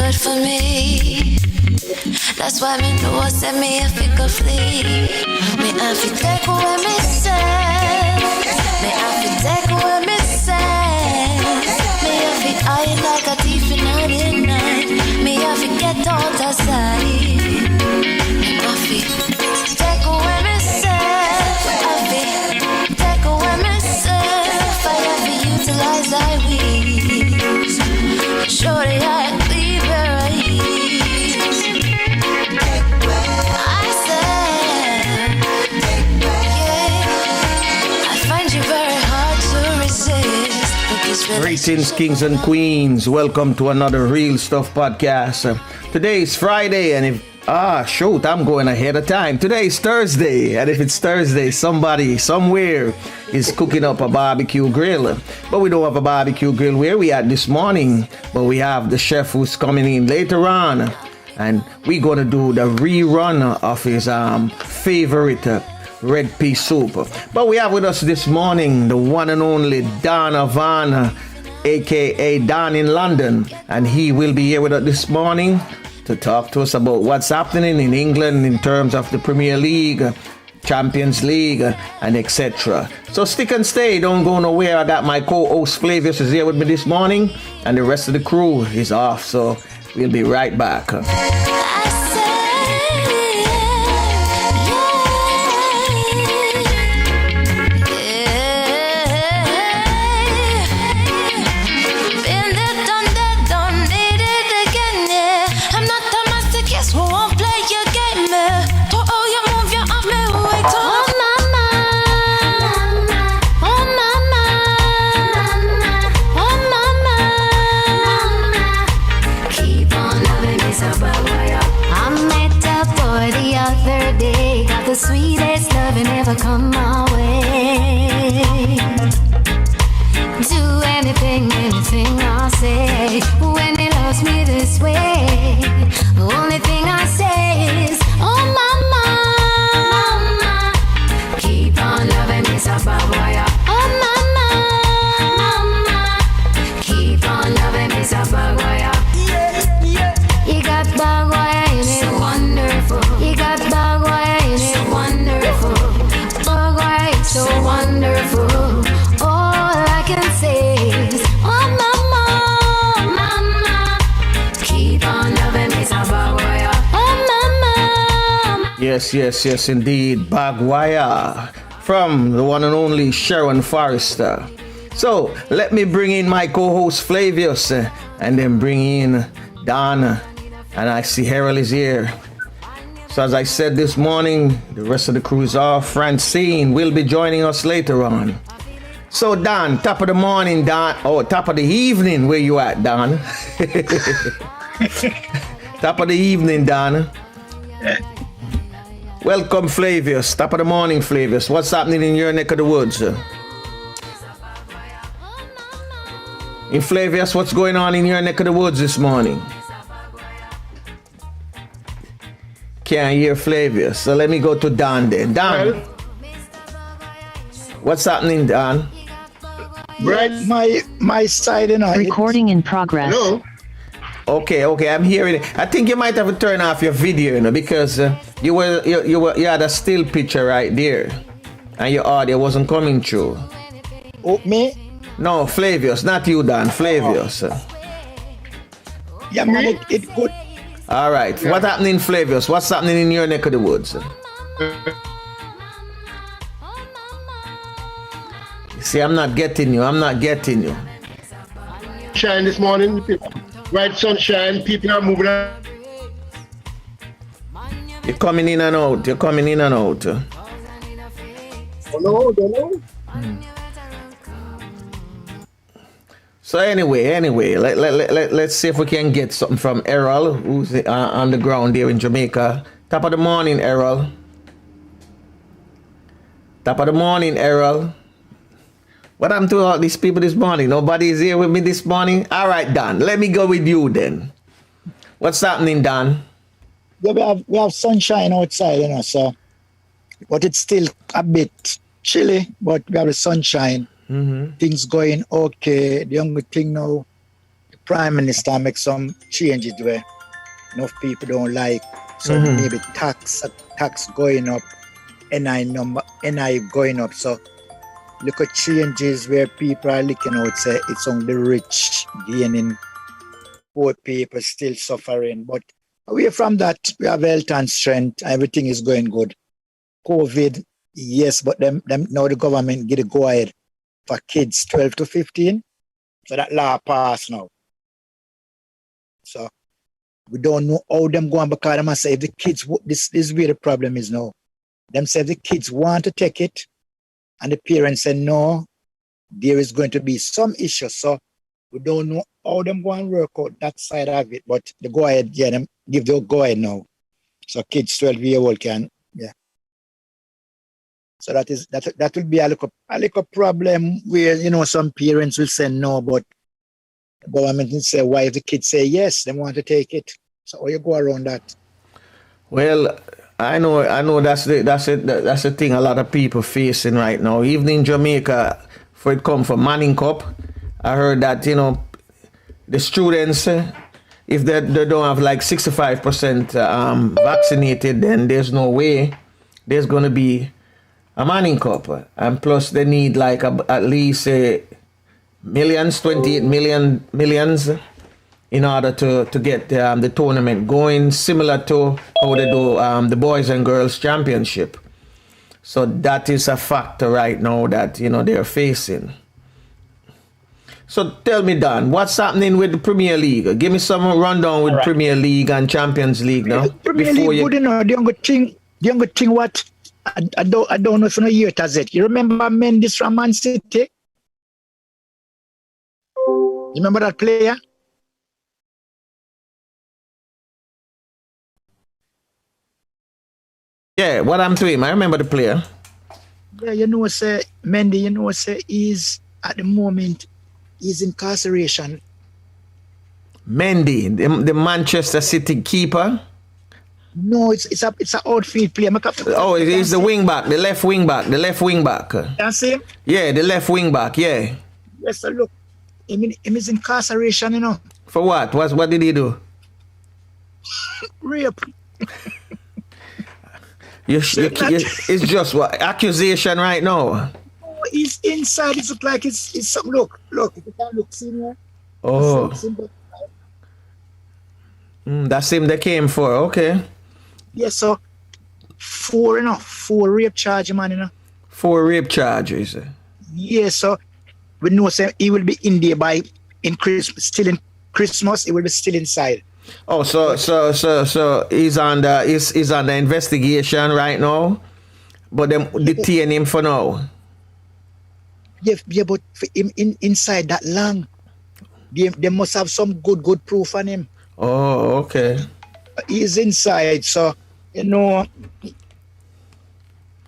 good for me. That's why me know send me a fickle flee. Me have to take away myself. Me have to take away myself. Me have to hide like a thief in the night. Me have to get out of sight. Me have to take away myself. I have to take away myself. I have to utilize thy wings. Surely I leave where I eat. Greetings, kings and queens. Welcome to another Real Stuff podcast. Today is Friday, and if shoot, I'm going ahead of time. Today is Thursday, and if it's Thursday, somebody somewhere is cooking up a barbecue grill. But we don't have a barbecue grill where we at this morning, but we have the chef who's coming in later on, and we're gonna do the rerun of his favorite red pea soup. But we have with us this morning the one and only Donovan, aka Don in London, and he will be here with us this morning to talk to us about what's happening in England in terms of the Premier League, Champions League, and etc. So stick and stay, don't go nowhere. I got my co-host Flavius is here with me this morning, and the rest of the crew is off, so we'll be right back. The sweetest loving ever come my way. Do anything I say when he loves me this way. The only thing I say is, oh mama, mama, keep on loving me so bad boy. Oh mama, mama, keep on loving me so bad boy. You got bad boy in it, so wonderful. You got bad boy. So wonderful. All I can say is, oh mama, mama, keep on loving me, Sabagwaya. Oh mama. Yes, indeed, Bagwaya, from the one and only Sharon Forrester. So let me bring in my co-host Flavius, and then bring in Donna, and I see Errol is here. So as I said this morning, the rest of the crew is off. Francine will be joining us later on. So Don, top of the morning, Don. Oh, top of the evening, where you at, Don? Top of the evening, Don. Welcome, Flavius. Top of the morning, Flavius. What's happening in your neck of the woods? In Flavius, what's going on in your neck of the woods this morning? Can't hear Flavius, so let me go to Don then. Don, what's happening, Don? Right, my side and I. Recording in progress. Hello. Okay, I'm hearing it. I think you might have to turn off your video, because you had a still picture right there, and your audio wasn't coming through. Oh, me? No, Flavius, not you, Don. Flavius. Yeah, man, it good. All right. Yeah. What happening, Flavius? What's happening in your neck of the woods? See, I'm not getting you. Shine this morning. Bright sunshine. People are moving out. You're coming in and out. Oh, no, don't know. So anyway, let's see if we can get something from Errol, who's on the ground there in Jamaica. Top of the morning, Errol. What happened to all these people this morning? Nobody is here with me this morning? All right, Don, let me go with you then. What's happening, Don? Yeah, we have sunshine outside, so, but it's still a bit chilly, but we have the sunshine. Mm-hmm. Things going okay. The only thing now, the Prime Minister make some changes where enough people don't like. So maybe tax going up, NI going up. So look at changes where people are looking out, say it's only the rich gaining, poor people still suffering. But away from that, we have health and strength. Everything is going good. COVID, yes, but them now the government get a go ahead for kids 12 to 15. So that law passed now. So we don't know how them going, because them say if the kids, this is where the problem is now. Them say if the kids want to take it and the parents say no, there is going to be some issues. So we don't know how them going to work out that side of it, but the go ahead, yeah, them give the go ahead now. So kids 12-year-old can, yeah. So that will be a little problem where, you know, some parents will say no, but the government will say why if the kids say yes, they want to take it. So how you go around that? Well, I know that's the thing a lot of people facing right now. Even in Jamaica, for it come from Manning Cup, I heard that, you know, the students, if they don't have like 65% vaccinated, then there's no way there's going to be a Manning Cup. And plus they need like at least millions, 28 millions in order to get the tournament going, similar to how they do the Boys and Girls Championship. So that is a factor right now that, you know, they're facing. So tell me, Dan, what's happening with the Premier League? Give me some rundown with Premier League and Champions League now. Premier League, good, you know, the younger thing what? I don't know if you know year it has it. You remember Mendes from Man City? You remember that player? Yeah, what happened to him? I remember the player. Yeah, you know, say Mendy, you know, say he's at the moment he's incarceration. Mendy, the Manchester City keeper. No, it's a outfield player. Oh, he's the wing back, the left wing back. That's him? Yeah, the left wing back, yeah. Yes, sir, look. Him is incarceration, you know. For what? What did he do? Rape. It's just what accusation right now. Oh, he's inside. It's like it's something. Look. If you can look, see here. Oh. That's him they came for. Okay. Yeah. So 4 rape charges, man. You know. 4 rape charges. Yeah. So we know say he will be in there still in Christmas. He will be still inside. Oh, so he's under investigation right now, but them detain him for now. Yeah, but for him inside that long, they must have some good proof on him. Oh, okay. He's inside, so you know.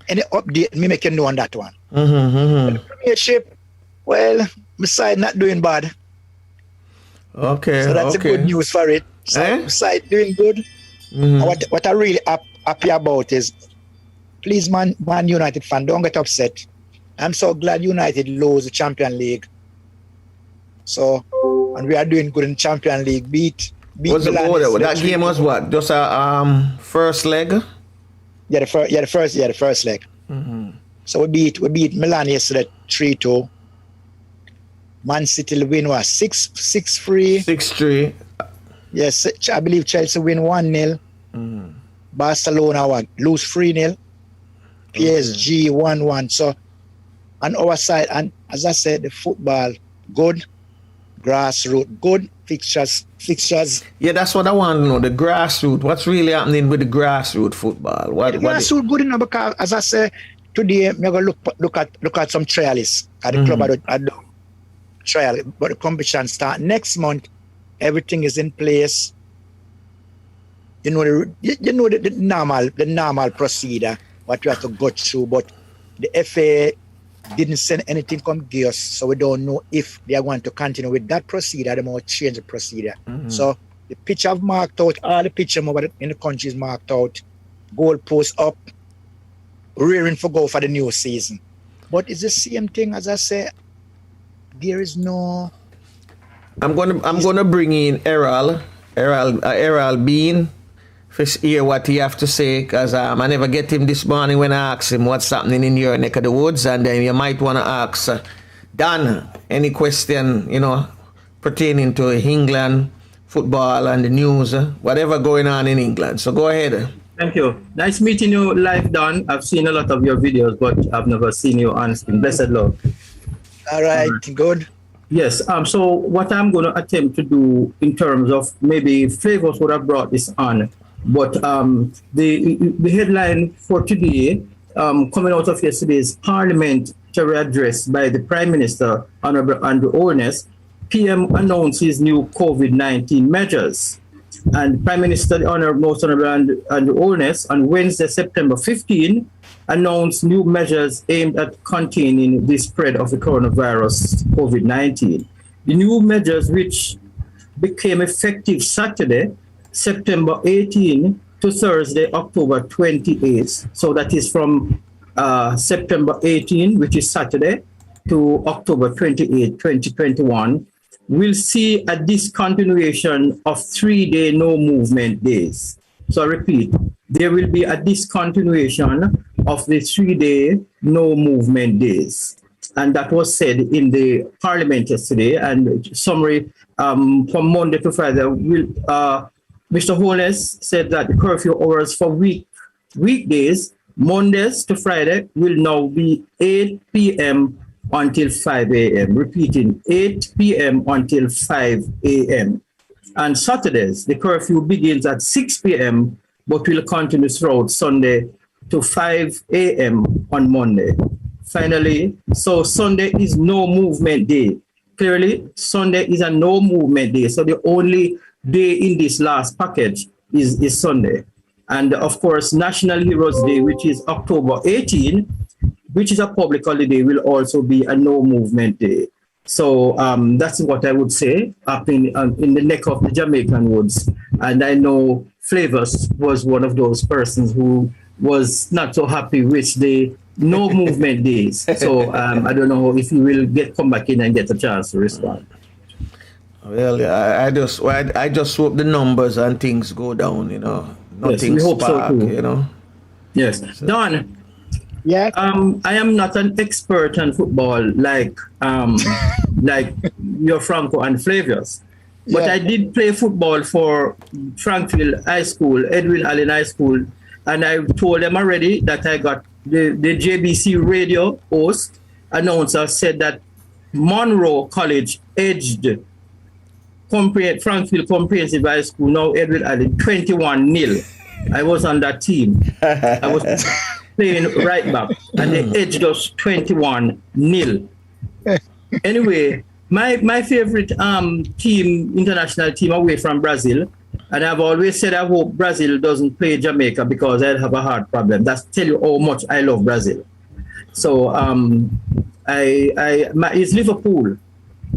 Any update, me make you know on that one. The Premiership, well, my side not doing bad. Okay. So that's a good news for it. Side doing good. What I really happy about is, please, Man United fan, don't get upset. I'm so glad United lose the Champions League. So, and we are doing good in Champions League. Beat Milan. That game was what? Just a first leg? Yeah, the first leg. So we beat Milan yesterday 3-2. Man City win was 6-3. 6-3. Yes, I believe Chelsea win 1-0. Barcelona lose 3-0. PSG 1-1. So on our side, and as I said, the football good, grassroots good, fixtures. Yeah, that's what I want to know. The grassroots. What's really happening with the grassroots football? The grassroots good enough because, as I said, today I'm gonna look at some trialists at the club. I do trial, but the competition start next month. Everything is in place. You know the normal procedure what you have to go through, but the FA didn't send anything come give us, so we don't know if they are going to continue with that procedure. They might change the procedure. So the pitch have marked out, all the pitch in the country is marked out, goalposts up, rearing for go for the new season. But it's the same thing as I say. There is no I'm gonna bring in Errol Bean to hear what he have to say, because I never get him this morning when I ask him what's happening in your neck of the woods, and then you might want to ask Dan any question, pertaining to England football and the news, whatever going on in England. So go ahead. Thank you. Nice meeting you live, Don. I've seen a lot of your videos, but I've never seen you on screen. Blessed Lord. All right, good. Yes. So what I'm going to attempt to do in terms of maybe Flavors would have brought this on, but the headline for today, coming out of yesterday's parliamentary address by the Prime Minister, Honorable Andrew Holness, PM announces new COVID-19 measures. And Prime Minister, the Most Honorable Andrew Holness, on Wednesday, September 15, announced new measures aimed at containing the spread of the coronavirus COVID-19. The new measures, which became effective Saturday, September 18 to Thursday, October 28. So that is from September 18, which is Saturday, to October 28, 2021, will see a discontinuation of 3-day no movement days. So I repeat, there will be a discontinuation of the 3-day no movement days. And that was said in the parliament yesterday. And summary, from Monday to Friday, Mr. Holness said that the curfew hours for weekdays, Mondays to Friday, will now be 8 p.m. until 5 a.m. Repeating, 8 p.m. until 5 a.m. And Saturdays, the curfew begins at 6 p.m. but will continue throughout Sunday to 5 a.m. on Monday. Finally, so Sunday is no movement day. Clearly, Sunday is a no movement day. So the only day in this last package is Sunday. And of course, National Heroes Day, which is October 18, which is a public holiday, will also be a no movement day. So that's what I would say up in the neck of the Jamaican woods. And I know Flavors was one of those persons who was not so happy with the no movement days. So I don't know if you will come back in and get a chance to respond. Well, I just hope the numbers and things go down, Nothing yes, we hope spark, so too. Yes. So. Don. Yeah. I am not an expert on football like your Franco and Flavius, but yeah. I did play football for Frankville High School, Edwin Allen High School, and I told them already that I got the JBC radio host announcer said that Monroe College edged Frankville Comprehensive High School, now Edwin Allen, 21-0. I was on that team. I was playing right back, and they edged us 21-0. Anyway, my favorite international team away from Brazil, and I've always said I hope Brazil doesn't play Jamaica because I'll have a heart problem. That's tell you how much I love Brazil. So it's Liverpool.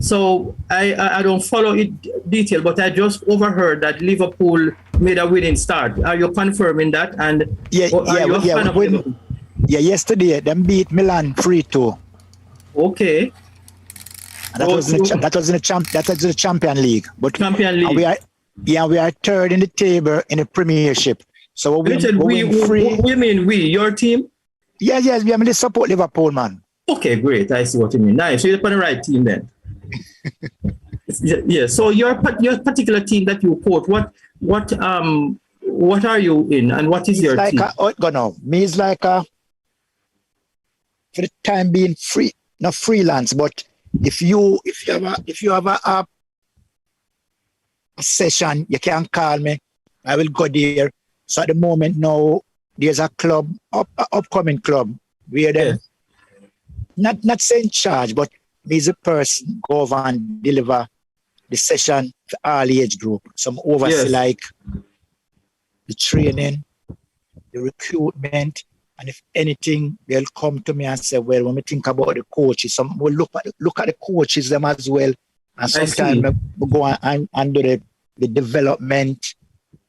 So I don't follow it detail, but I just overheard that Liverpool made a winning start. Are you confirming that? And yesterday them beat Milan 3-2. Okay. And that was in the Champion League. But Champion League. We are third in the table in the Premiership. So we mean we, your team? Yes, we only support Liverpool, man. Okay, great. I see what you mean. Nice. So you're on the right team then. Yeah. So your particular team that you quote, what are you in, and what is your team? Me is like for the time being not freelance, but if you have a session, you can call me. I will go there. So at the moment now, there's a club, upcoming club, where they not saying charge, but me as a person go over and deliver the session for all age group. Some oversee like the training, the recruitment, and if anything, they'll come to me and say, well, when we think about the coaches, some will look at the coaches them as well. And sometimes we go and do the development,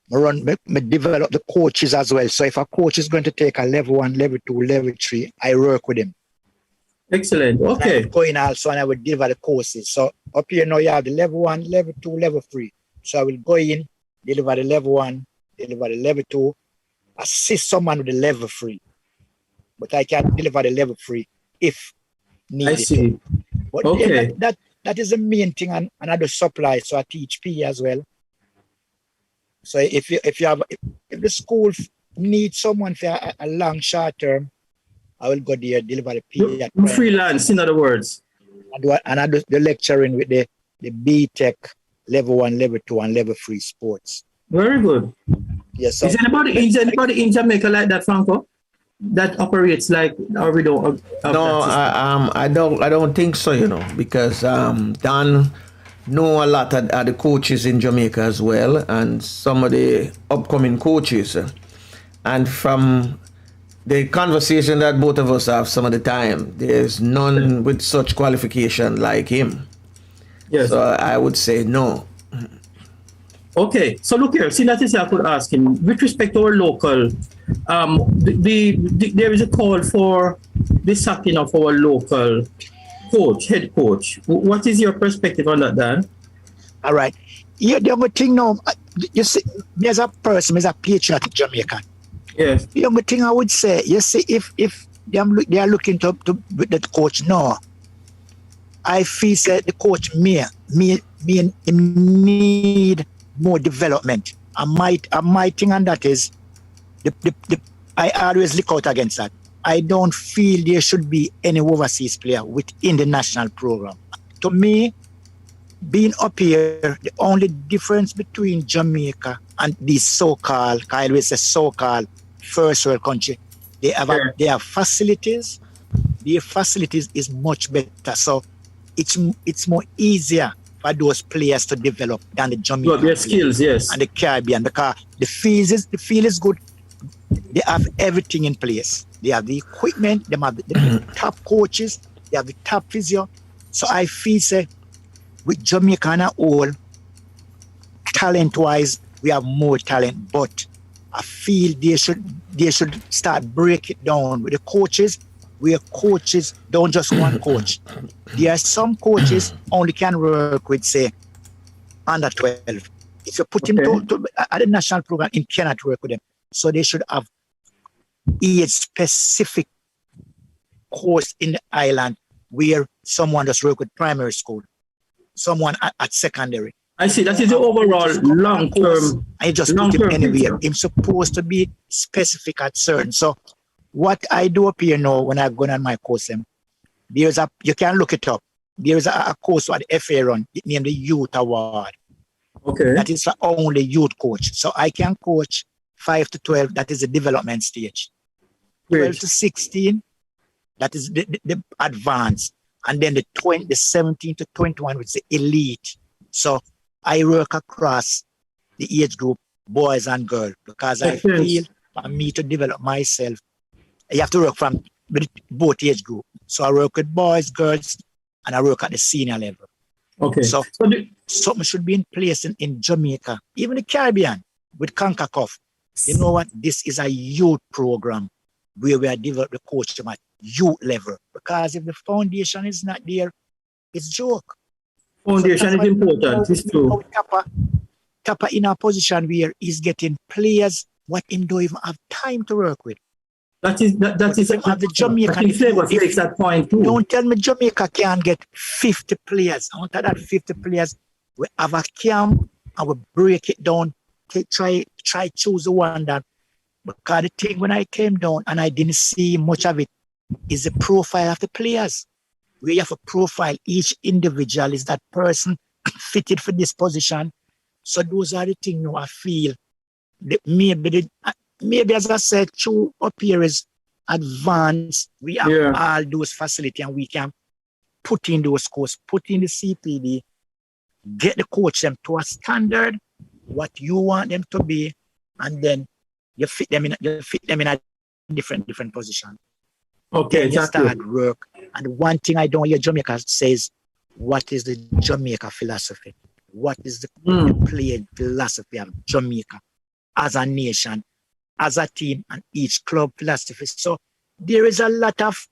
me develop the coaches as well. So if a coach is going to take a level 1, level 2, level 3, I work with him. Excellent. Okay. Going also, and I will deliver the courses. So up here now you have the level 1, level 2, level 3. So I will go in, deliver the level 1, deliver the level 2, assist someone with the level 3. But I can deliver the level 3 if needed. I see. But Okay. that is the main thing, and I do supply, so I teach PE as well. So if the school needs someone for a long short term, I will go there, deliver the PE. You freelance, in other words. I do the lecturing with the B-Tech level 1, level 2, and level 3 sports. Very good. Yes. Is anybody in Jamaica like that, Franco? That operates like, or we don't? No, I don't think so. Because Dan know a lot of the coaches in Jamaica as well, and some of the upcoming coaches, and from the conversation that both of us have some of the time, there's none with such qualification like him. Yes. So I would say no. Okay, so look here, see that is I could ask him, with respect to our local, there is a call for the sacking of our local head coach. What is your perspective on that, Dan? All right. The only thing now, you see, me as a person, as a patriotic Jamaican, yes. The only thing I would say, you see, if they are looking to with the coach now, I feel that the coach may need more development. And my thing on that is, I always look out against that. I don't feel there should be any overseas player within the national program. To me, being up here, the only difference between Jamaica and these so-called, I always say so-called first world country, they have facilities. Their facilities is much better. So it's more easier for those players to develop than the Jamaican their skills, yes, and the Caribbean, because the field is good. They have everything in place. They have the equipment. They have the top coaches. They have the top physio. So I feel say with Jamaica and all, talent-wise, we have more talent. But I feel they should start break it down with the coaches. Where coaches don't just one coach. There are some coaches only can work with, say, under 12. If you put him at the national program, he cannot work with them. So they should have age-specific course in the island where someone just work with primary school, someone at secondary. I see. That is the overall long-term. I just put him anywhere. He's supposed to be specific at certain. So what I do up here now when I've gone on my course, you can look it up. There is a course what the FA run, it named the Youth Award. Okay. That is for only youth coach. So I can coach 5 to 12, that is the development stage. 12 to 16, that is the advanced. And then the 17 to 21, which is the elite. So I work across the age group, boys and girls, because I feel for me to develop myself, you have to work from both age groups. So I work with boys, girls, and I work at the senior level. Okay. So something should be in place in Jamaica, even the Caribbean, with CONCACAF. You know what? This is a youth program where we are developing the coach at youth level. Because if the foundation is not there, it's joke. Foundation is important. It's true. Kappa in a position where he's getting players what him don't even have time to work with. That is the Jamaican. Makes that point too. Don't tell me Jamaica can get 50 players. I want that 50 players. We have a camp and we break it down. Try choose the one that, because the thing when I came down and I didn't see much of it is the profile of the players. We have a profile. Each individual is that person fitted for this position. So those are the things I feel that maybe as I said, true up here is advanced. We have all those facilities and we can put in those courses, put in the CPD, get the coach them to a standard, what you want them to be, and then you fit them in a different position. Okay, then you start work. And one thing I don't hear Jamaica says, what is the Jamaica philosophy? What is the playing philosophy of Jamaica as a nation, as a team, and each club philosophy? So there is a lot of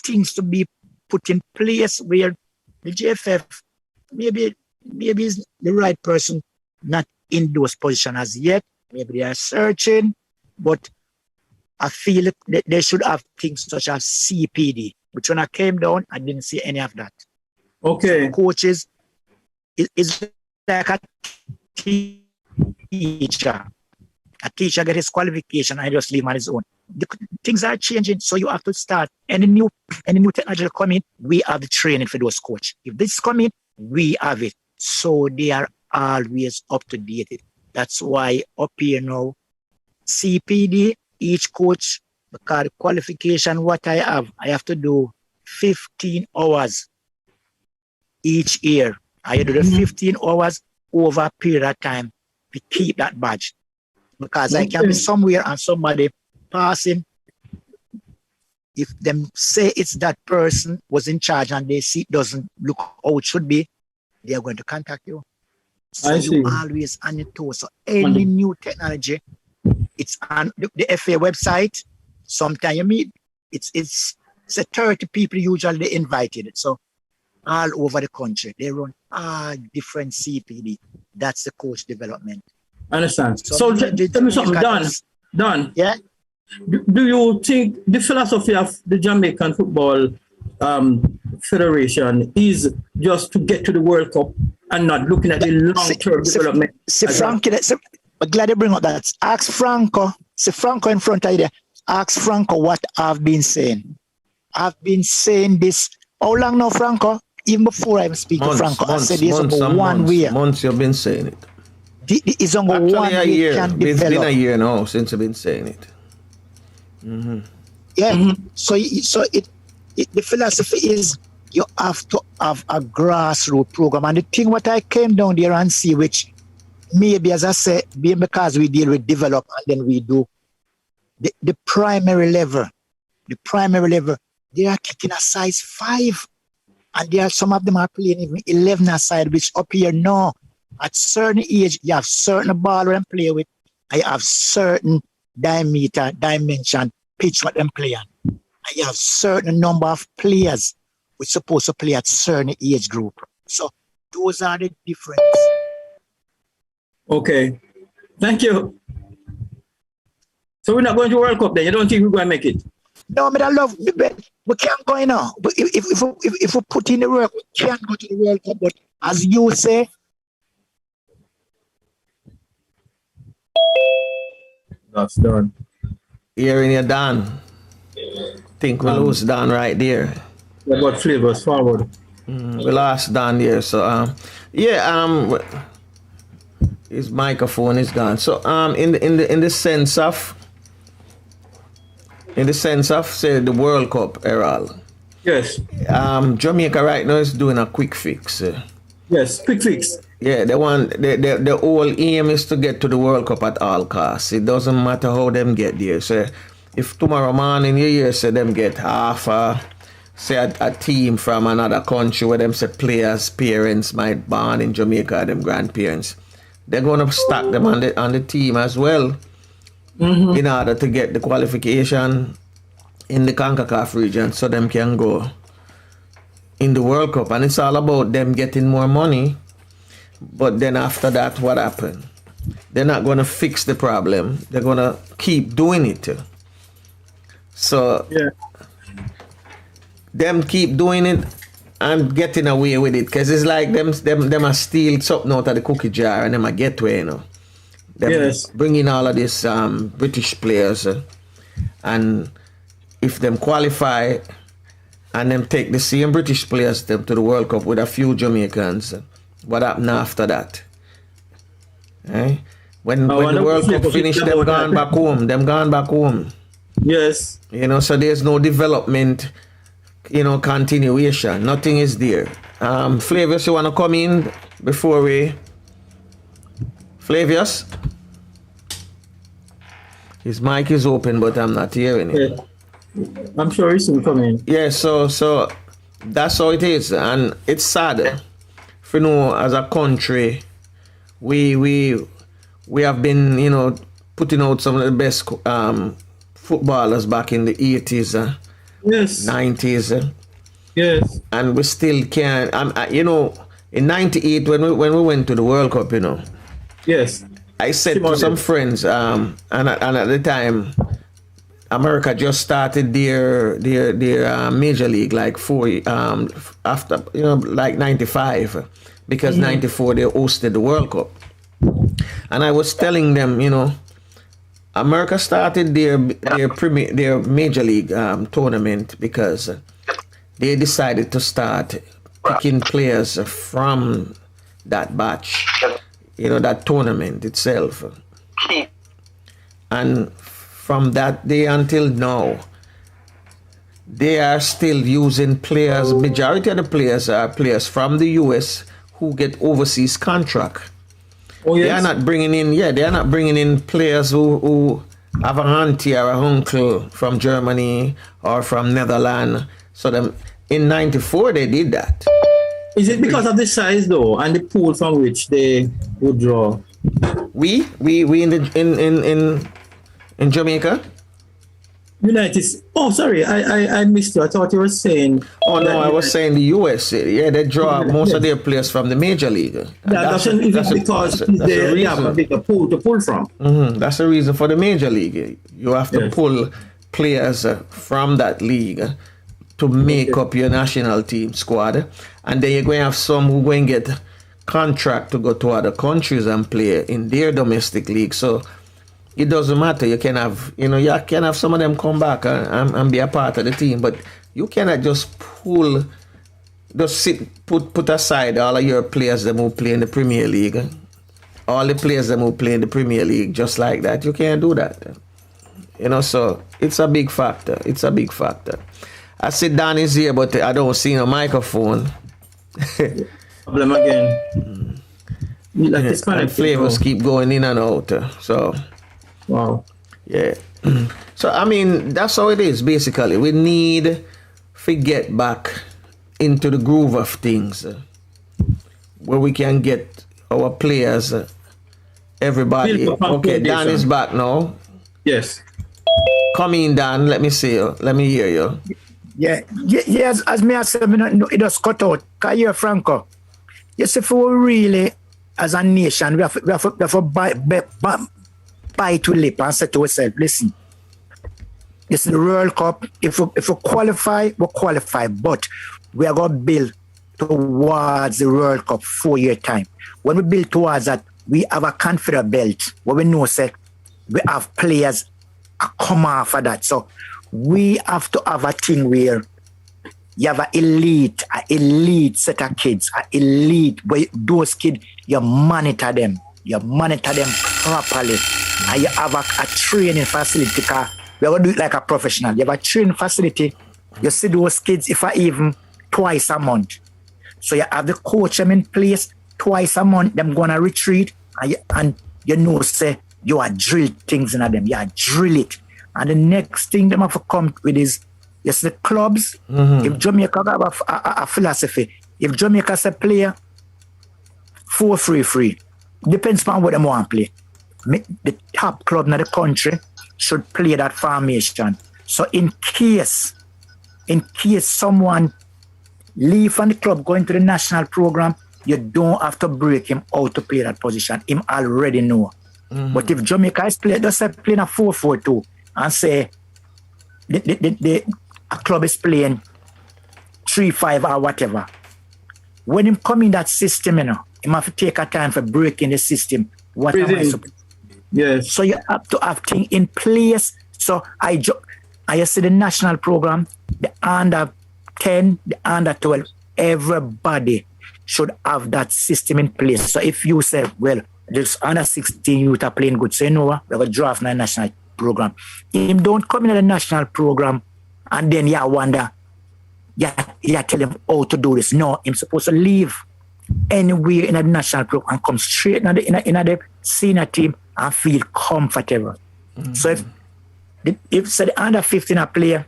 things to be put in place where the JFF maybe is the right person, not in those positions as yet. Maybe they are searching, but I feel that they should have things such as CPD, which when I came down, I didn't see any of that. Okay. So coaches is like a teacher. A teacher get his qualification and just leave him on his own. Things are changing, so you have to start. Any new technology come in, we have the training for those coaches. If this come in, we have it. So they are always up to date. That's why up here now, CPD, each coach, because qualification, what I have to do 15 hours each year. I do the 15 hours over a period of time to keep that badge. Because I can be somewhere and somebody passing. If them say it's that person was in charge and they see it doesn't look how it should be, they are going to contact you. So you always on your toes. So any new technology, it's on the FA website. Sometimes you meet, it's 30 people usually invited. So all over the country, they run all different CPD. That's the coach development. I understand. So tell me something, Don. Yeah. Do you think the philosophy of the Jamaican Football Federation is just to get to the World Cup and not looking at the long-term development? Frankie, I'm glad you bring up that. Ask Franco. See Franco in front of you there. Ask Franco what I've been saying. I've been saying this. How long now, Franco? Even before I speak to Franco, I said it's about 1 year. Months you've been saying it. It's only Actually, 1 a year. year. It's been a year now since I've been saying it. Mm-hmm. Yeah. Mm-hmm. So the philosophy is you have to have a grassroots program. And the thing what I came down there and see, which maybe, as I said, because we deal with develop and then we do the primary level. The primary level, they are kicking a size 5. And there are some of them are playing even 11 aside, which up here no. At certain age, you have certain ball them play with. I have certain dimension, pitch what them play on. And you have certain number of players which supposed to play at certain age group. So those are the differences. Okay. Thank you. So we're not going to World Cup then? You don't think we're going to make it? No, I love we can't go in now. But if we put in the work, we can't go to the World Cup. But as you say, that's done. Hearing you, Dan. Think we lose Dan right there. What about Flavors forward? We lost Dan there. So his microphone is gone. So in the sense of say the World Cup, Errol. Yes. Jamaica right now is doing a quick fix. Yes, quick fix. Yeah, the whole aim is to get to the World Cup at all costs. It doesn't matter how them get there. So if tomorrow morning you hear say them get half a team from another country where them say players' parents might born in Jamaica, them grandparents, they're gonna stack them on the team as well. Mm-hmm. In order to get the qualification in the CONCACAF region so them can go in the World Cup. And it's all about them getting more money. But then after that, what happened? They're not going to fix the problem. They're going to keep doing it. So them keep doing it and getting away with it. Because it's like them are steal something out of the cookie jar and them are get away, you know. Them bringing all of these British players and if them qualify and them take the same British players them to the World Cup with a few Jamaicans, what happened after that? When the World Cup finished, them gone back home. Yes. You know, so there's no development, you know, continuation. Nothing is there. Flavius, you want to come in before we... Flavius? His mic is open, but I'm not hearing it. Yeah. I'm sure he's soon coming. Yeah, so that's how it is. And it's sad. You know, as a country, we have been, you know, putting out some of the best footballers back in the 80s. Yes. 90s. Yes. And we still can. In 98, when we went to the World Cup, Yes. I said to some friends, and at the time, America just started their major league like after like 95, because 94 they hosted the World Cup, and I was telling them, America started their major league tournament because they decided to start picking players from that batch, that tournament itself, and from that day until now, they are still using players. Majority of the players are players from the US who get overseas contract. Oh, yes. They are not bringing in players who have an auntie or an uncle from Germany or from Netherlands. So in 94 they did that. Is it because of the size though, and the pool from which they would draw? We in Jamaica? Oh, sorry, I missed you. I thought you were saying. Oh no, I was saying the US. Yeah, they draw most of their players from the major league. That's because they have a bigger pool to pull from. That's the reason for the major league. You have to pull players from that league to make up your national team squad, and then you're going to have some who going to get contract to go to other countries and play in their domestic league. So it doesn't matter. You can have, some of them come back and be a part of the team, but you cannot just put aside all of your players that will play in the Premier League. All the players that will play in the Premier League just like that. You can't do that. So it's a big factor. I see Dan is here, but I don't see no microphone. Problem again. And flavors keep going in and out. So. Wow. Yeah. So, that's how it is, basically. We need to get back into the groove of things where we can get our players, everybody. Okay, Dan is back now. Yes. Come in, Dan. Let me see you. Let me hear you. Yeah, as me I said, it just cut out. Can you hear Franco? Yes, if we really, as a nation, we have to bite to lip and say to ourselves, listen, this is the World Cup. If we qualify, we qualify, but we are going to build towards the World Cup 4-year time. When we build towards that, we have a confederate belt where we know say we have players come after that. So we have to have a thing where you have an elite set of kids, where those kids, you monitor them properly, and you have a training facility, because we're going to do it like a professional. You have a training facility, you see those kids, if I even twice a month. So you have the coach them in place twice a month, them going to retreat, and say, you are drill things in them, you are drill it. And the next thing them have to come with is, yes, the clubs. If Jamaica have a philosophy, if Jamaica say player 4 free, depends on what them want to play. The top club in the country should play that formation. So in case someone leave from the club going to the national program, you don't have to break him out to play that position. Him already know. But if Jamaica is playing a 4-4-2 and say a club is playing 3-5 or whatever, when him come in that system, him have to take a time for breaking the system. What am I supposed to do? Yes. So you have to have things in place. So I see the national program, the under 10, the under 12, everybody should have that system in place. So if you say, well, there's under 16 youth are playing good, so you know what, we're going to draft in the national program. Him don't come in the national program and then you wonder, you tell him how to do this. No, him supposed to leave anywhere in the national program and come straight in the senior team and feel comfortable. So if say the under 15 a player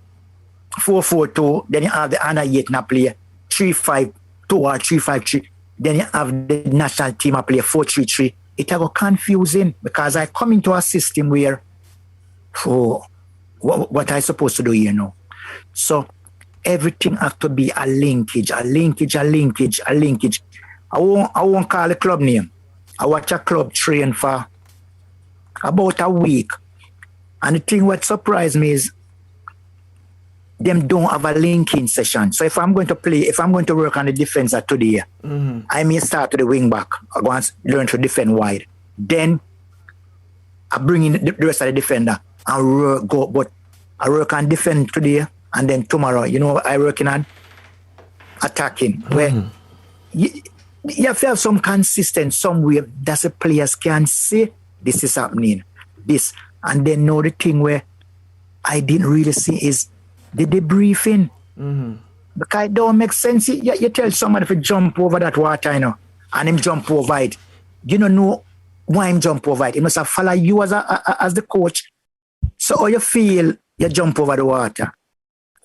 4-4-2, then you have the under 8 a player 3-5-2 or 3-5-3, then you have the national team a player 4-3-3. It will confuse him, because I come into a system where, what I supposed to do here now. So everything has to be a linkage. I won't call the club name. I watch a club train for about a week. And the thing what surprised me is them don't have a linking session. So if I'm going to work on the defense today, I may start to the wing back. I go and learn to defend wide. Then I bring in the rest of the defender and but I work on defend today, and then tomorrow, I working on attacking. Where you have to have some consistent, some way that the players can say this is happening. This. And then know the thing where I didn't really see is the debriefing. Because it don't make sense. You tell somebody to jump over that water, and him jump over it. You don't know why him jump over it. He must have follow you as the coach. So how you feel you jump over the water?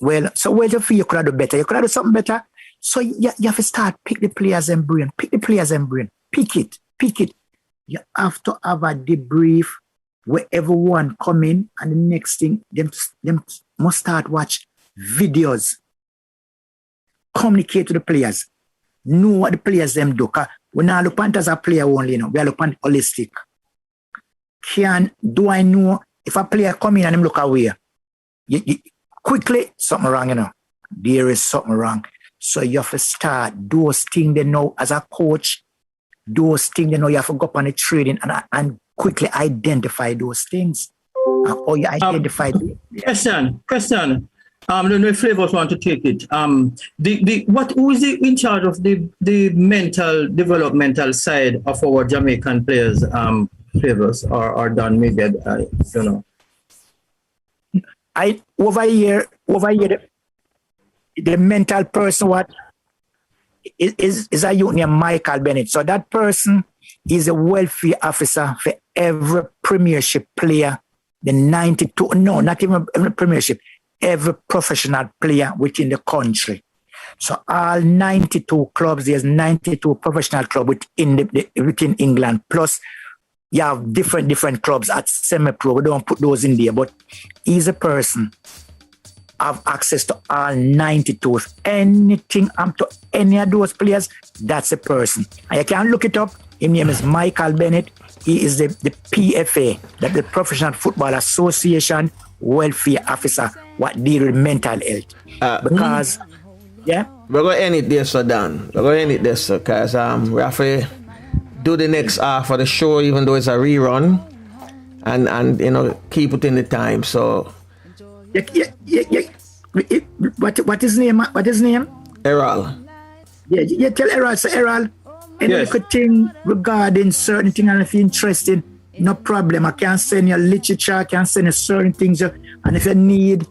Well, so where you feel you could have done better? You could have done something better. So you have to start, pick the players and brain. Pick it. You have to have a debrief where everyone come in, and the next thing, them must start watch videos. Communicate to the players. Know what the players them do. We not look at as a player only, we are looking at holistic. Do I know if a player come in and him look away? Quickly, something wrong, There is something wrong. So you have to start those things they know as a coach. Those things they know you have to go up on the training and quickly identify those things. Or you identify. Question. I don't know if Flavors want to take it. Who is in charge of the mental developmental side of our Jamaican players? Flavors or Don, maybe I don't know. Over here, the mental person is a youth named Michael Bennett. So that person is a welfare officer for every premiership player, not even every premiership, every professional player within the country. So all 92 clubs, there's 92 professional clubs within England. Plus, you have different clubs at semi-pro. We don't put those in there, but he's a person have access to all 92. If anything up to any of those players, that's a person. And you can look it up. His name is Michael Bennett. He is the PFA, the Professional Football Association Welfare Officer, what deal with mental health. Because, yeah? We're going to end it there, sir, Dan. We're going to end it there, sir, because we have to do the next half of the show, even though it's a rerun, and keep it in the time, so... Yeah. What is name? Errol. Yeah, you tell Errol. So Errol, any little thing regarding certain things, and if you're interested, no problem. I can send you literature, I can send you certain things, and if you need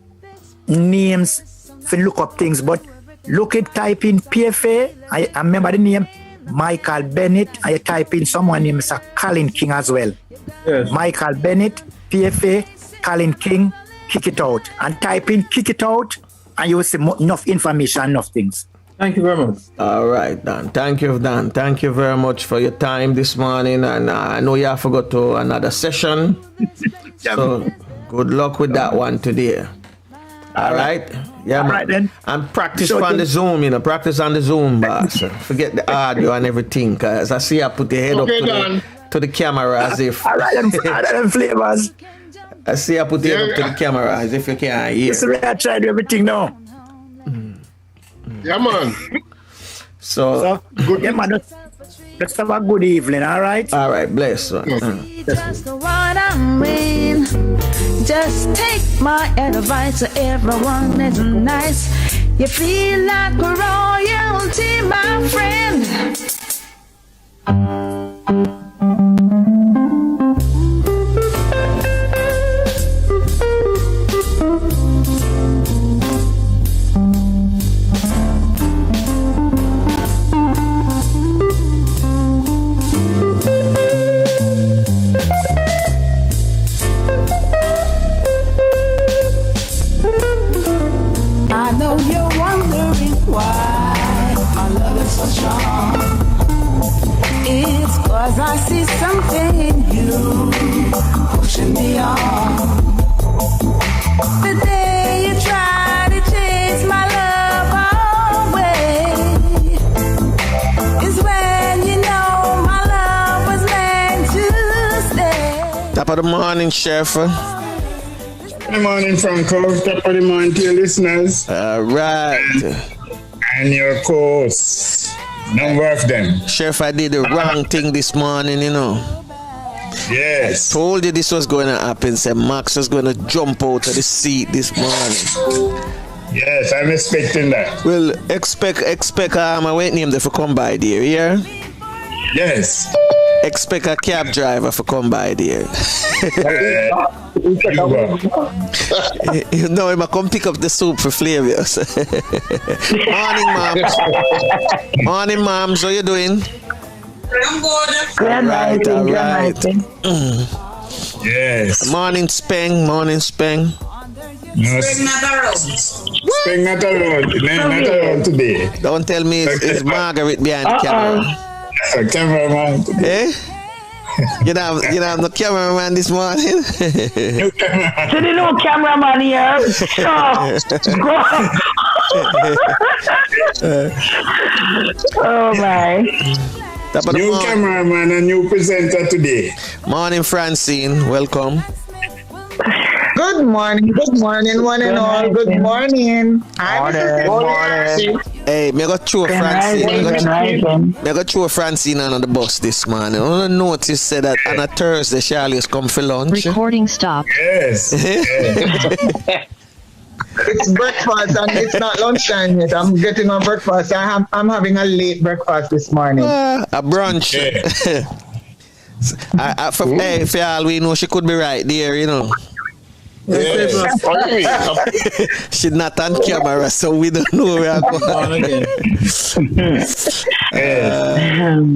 names, if you look up things, but type in PFA. I remember the name Michael Bennett. I type in someone named Mr. Colin King as well. Yes. Michael Bennett, PFA, Colin King. Kick it out and type in kick it out, and you will see enough information, enough things. Thank you very much. All right, Dan. Thank you, Dan. Thank you very much for your time this morning. And I know you have to go to another session. So good luck with that one today. All right. Yeah, man. Right, then. And practice on the Zoom, practice on the Zoom, boss. Forget the audio and everything, because I see I put the head up to the camera as if. All right, them flavors. I see I put it up to the camera as if you can't hear. So I tried everything now. Yeah, man. So good. Yeah, man. Let's have a good evening, all right? All right, bless. Just what I mean. Just take my advice, everyone is nice. You feel like royalty, my friend. I see something in you pushing me on. The day you try to change of the morning, Chef. Good morning, Franco. Top of the morning to your listeners. All right. And your co-hosts. Number of them. Chef, I did the wrong thing this morning, you know. Yes. Told you this was going to happen. Said Max was going to jump out of the seat this morning. Yes, I'm expecting that. Well, expect I wait name there for come by there, yeah? Yes. Expect a cab driver for come by there. You know, him come pick up the soup for Flavius. Morning, moms. Morning, moms. How you doing? I'm good. All right. Yes. Morning, Speng. Morning, Speng. No, Spring not around. Spring not around. Not around today. Don't tell me it's Margaret behind the camera. Cameraman today. Eh? You know, the cameraman this morning. So the new cameraman here. Oh my. New cameraman and new presenter today. Morning, Francine. Welcome. Good morning, one and all. Good morning. Hey, me go throw Francine. Me go throw Francine on the bus this morning. I want to notice said that on a Thursday she always come for lunch. Recording stop. Yes. It's breakfast and it's not lunchtime yet. I'm getting my breakfast. I'm having a late breakfast this morning. A brunch. For all we know, she could be right there, you know. Yes. She's not on camera, so we don't know where I'm going again.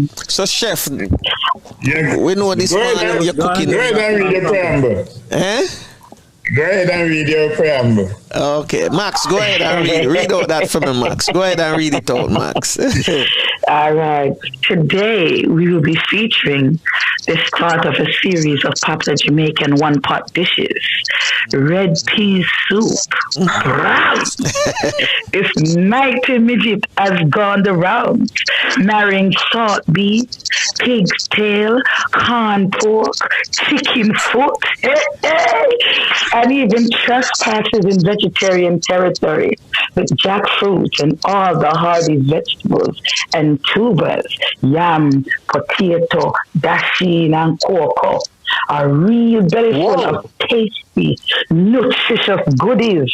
So, Chef, we know this morning you're cooking. Go ahead and read your preamble. Eh? Go ahead and read your preamble. Okay, Max, go ahead and read out that for me, Max. Go ahead and read it out, Max. All right. Today we will be featuring the start of a series of popular Jamaican one-pot dishes. Red pea soup. This mighty midget has gone the rounds, marrying salt beef, pig's tail, corn pork, chicken foot, and even trespasses in vegetarian territory with jackfruit and all the hardy vegetables and tubers, yam, potato, dasheen, and coco. A real belly full of tasty, nutritious goodies.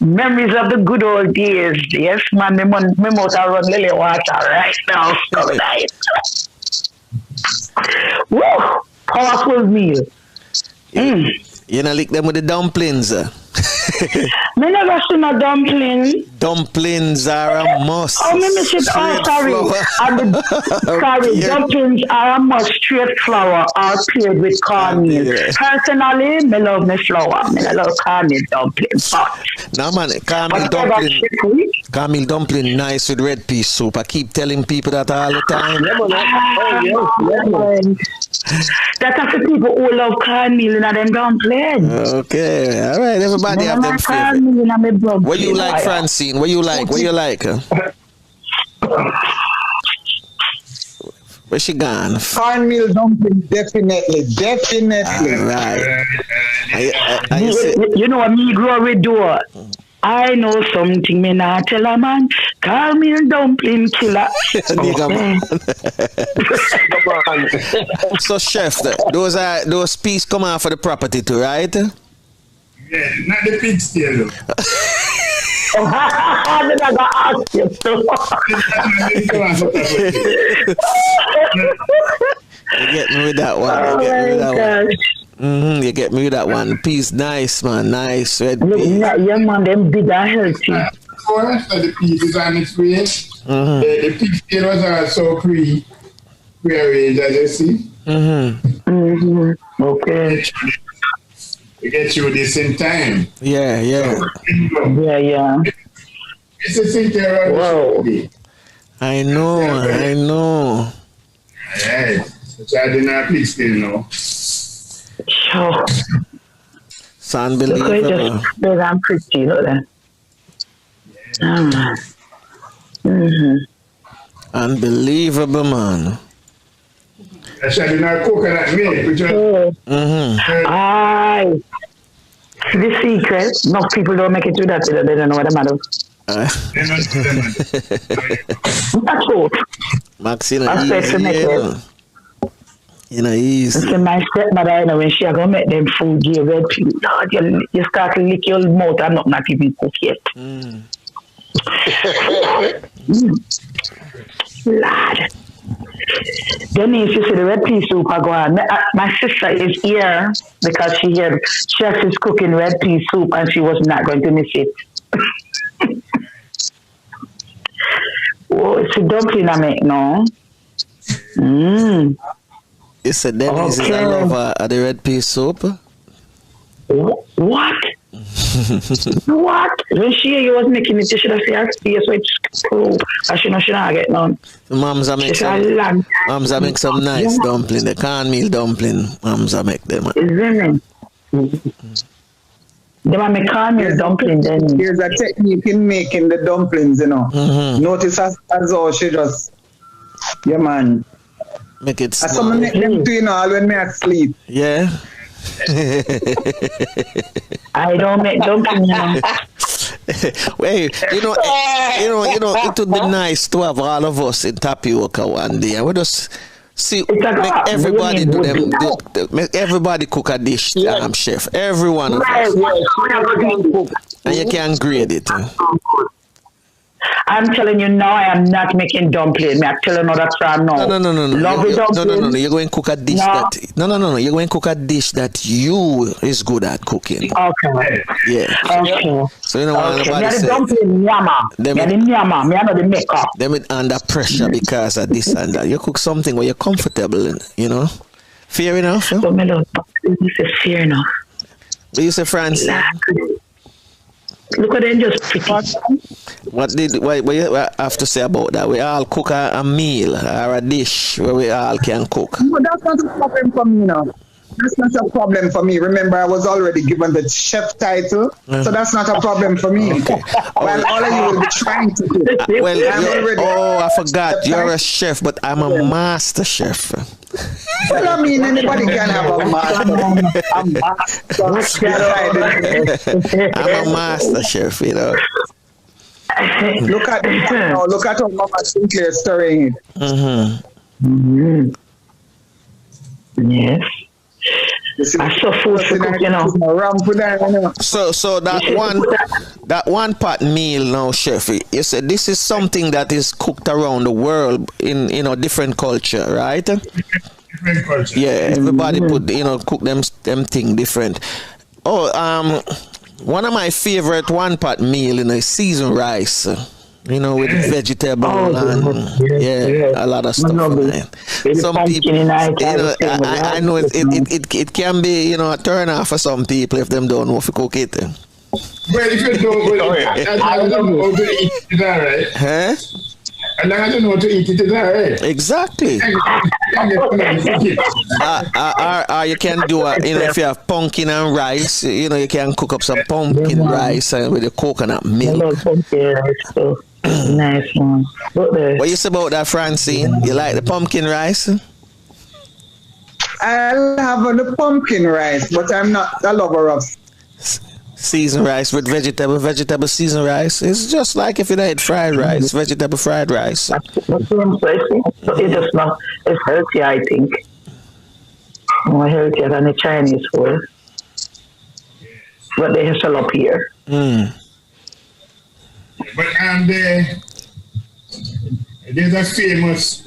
Memories of the good old days. Yes, man, my mouth I run lily water right now. So nice. Woo! Powerful meal. You know, lick them with the dumplings. Me never seen a dumpling. Dumplings are a must. Oh, me miss it. Oh, sorry. Sorry, dumplings are a must. Straight flour or paired with cornmeal. Personally, me love me flour. Me love cornmeal dumplings. No, man, cornmeal dumpling nice with red pea soup. I keep telling people that all the time. That's after people who love cornmeal and them dumplings. Okay, all right. Everybody have them favorite. What you like, Francine? What you like? Where she gone? Cornmeal dumpling, definitely. All right. You know what me grow with do? I know something me not tell a man. Cornmeal dumpling killer. So, Chef, those pieces come out for the property too, right? Yeah, not the pigtail though. I'm going to ask you too. You get me with that one. You get me with that one. Peas nice, man. Nice. Red peas. Yeah, man, them big and healthy. Before after the peas is on its way, the pigtail was also pre-arranged, as you see. Okay. We get you this in time. Yeah. It's a Sinclair. Wow. I know. Alright. So I did not please still know. Sure. It's unbelievable. Look, I'm pretty, look then. Unbelievable, man. Actually, not coconut milk, which was... Aye. The secret, no people don't make it through that, they don't know what the matter. That's all. Maxine, I said to make it. Easy. So my stepmother, when she gonna make them food, you red pea, Lord, you start to lick your mouth and not even cook yet. Lord. Then if you see the red pea soup, I go on. My sister is here because she heard chef is cooking red pea soup and she was not going to miss it. Oh, it's a dumpling I make now. It's a Dennis is a lover of the red pea soup. What? What? When she was making it, she should have said her face, so it's cool. I should not get none. Mamza make some nice dumpling, the cornmeal dumpling. Mamza make them. They might make cornmeal dumpling then. There's a technique in making the dumplings, Notice as how she just, yeah, man. Make it small. Someone make them too, when me asleep. Yeah. I don't make dumplings. Wait, it would be nice to have all of us in Tapioca one day. And we just see, make everybody do them. Make everybody cook a dish, chef. Everyone of us. And you can grade it. I'm telling you now, I am not making dumpling. I'm telling you that from now. No. No. You're going to cook a dish You're going to cook a dish that you is good at cooking. Okay. Yeah. Okay. So you know what nobody say. Dumpling, the maker. Them under pressure because of this and that. You cook something where you're comfortable in, Fair enough. Huh? But my love, you say fair enough. What you say, France? Look at them just pretty. What you have to say about that? We all cook a meal or a dish where we all can cook. No, that's not a problem for me now. That's not a problem for me. Remember, I was already given the chef title, so that's not a problem for me. Okay. While all of you will be trying to cook. I forgot. You're a chef, but I'm a master chef. Well, I mean, anybody can have a master. I'm a master chef, Look at how Mama Sinclair stirring it. Yes. I saw food for cooking So that one pot meal now, chef. You said this is something that is cooked around the world in different culture, right? Different culture. Yeah, everybody cook them thing different. One of my favorite one pot meal is seasoned rice. With vegetable and a lot of stuff. Some people, I know it can be, a turn off for some people if them don't know if you cook it. Well, if you don't, I don't know how to eat it, all right? Huh? And I don't know how to eat it, all right? Exactly. Or you can do if you have pumpkin and rice, you can cook up some pumpkin rice with the coconut milk. Nice one. What you say about that, Francine? You like the pumpkin rice? I'll have the pumpkin rice, but I'm not a lover of seasoned rice with vegetable seasoned rice. It's just like if you had fried rice, vegetable fried rice. It's healthy, I think. More healthier than the Chinese food. But they sell up here. But there's a famous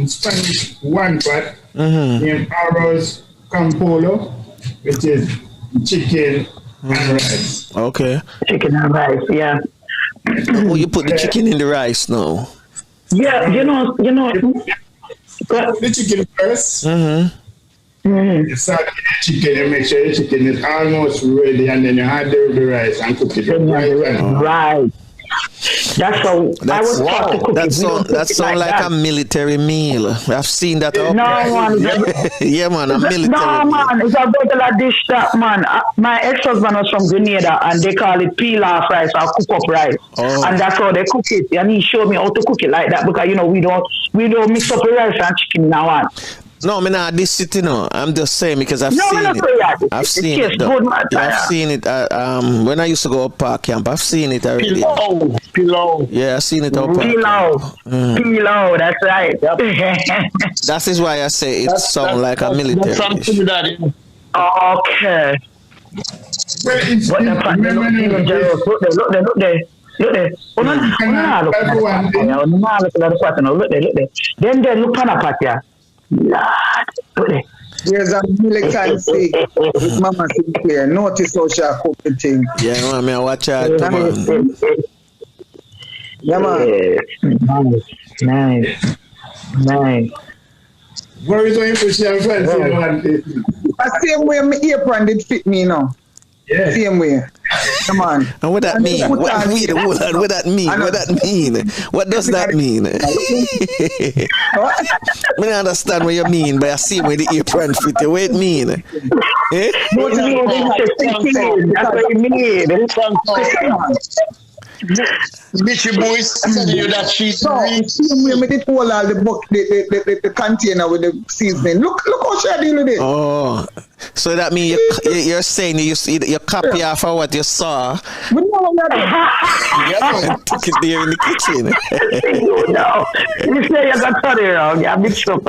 Spanish one pot named Arroz con Pollo, which is chicken and rice. Okay. Chicken and rice, yeah. Oh, you put the chicken in the rice now? Yeah, you know. The chicken first. You start with the chicken and make sure the chicken is almost ready, and then you add the rice and cook it right. That's how I was taught to cook it. That sounds like a military meal. I've seen that. No, man. Yeah, man, a military No, man, it's a regular dish that, man. My ex-husband was from Grenada, and they call it peel-off rice or cook-up rice. And that's how they cook it. And he showed me how to cook it like that because, we don't mix up the rice and chicken in one. No, I'm not this city, no. I'm just saying because I've No, seen I'm it. not saying I've seen it's it. just good, man. Yeah, I've seen it. When I used to go up park camp, I've seen it already. Pillow. Yeah, I've seen it up park Pillow. camp. Pillow, that's right. That is why I say it sounds like a military dish. Okay. Well, it's What the fuck? Look there. Look there. Oh, no, look at there. Then look at the yeah. Lord, look there. There's a militancy with Mama Sinclair. Notice how she cook the thing. Yeah, man, I watch out, man. Yeah, man. Nice. Where is your impression, friends? The same way my apron did fit me now. Yeah. Same way. Come on. And what that mean? What that mean? What does that mean? I don't understand what you mean by I see where the apron fit. What it mean? That's what you mean. Bitchy boys, telling you that she's same way me did pull all the container with the seasoning. Look how she deal with it. Oh, so that means you're saying you copy off of what you saw and took it there in the kitchen. No, you say you got to wrong. You're mixed up.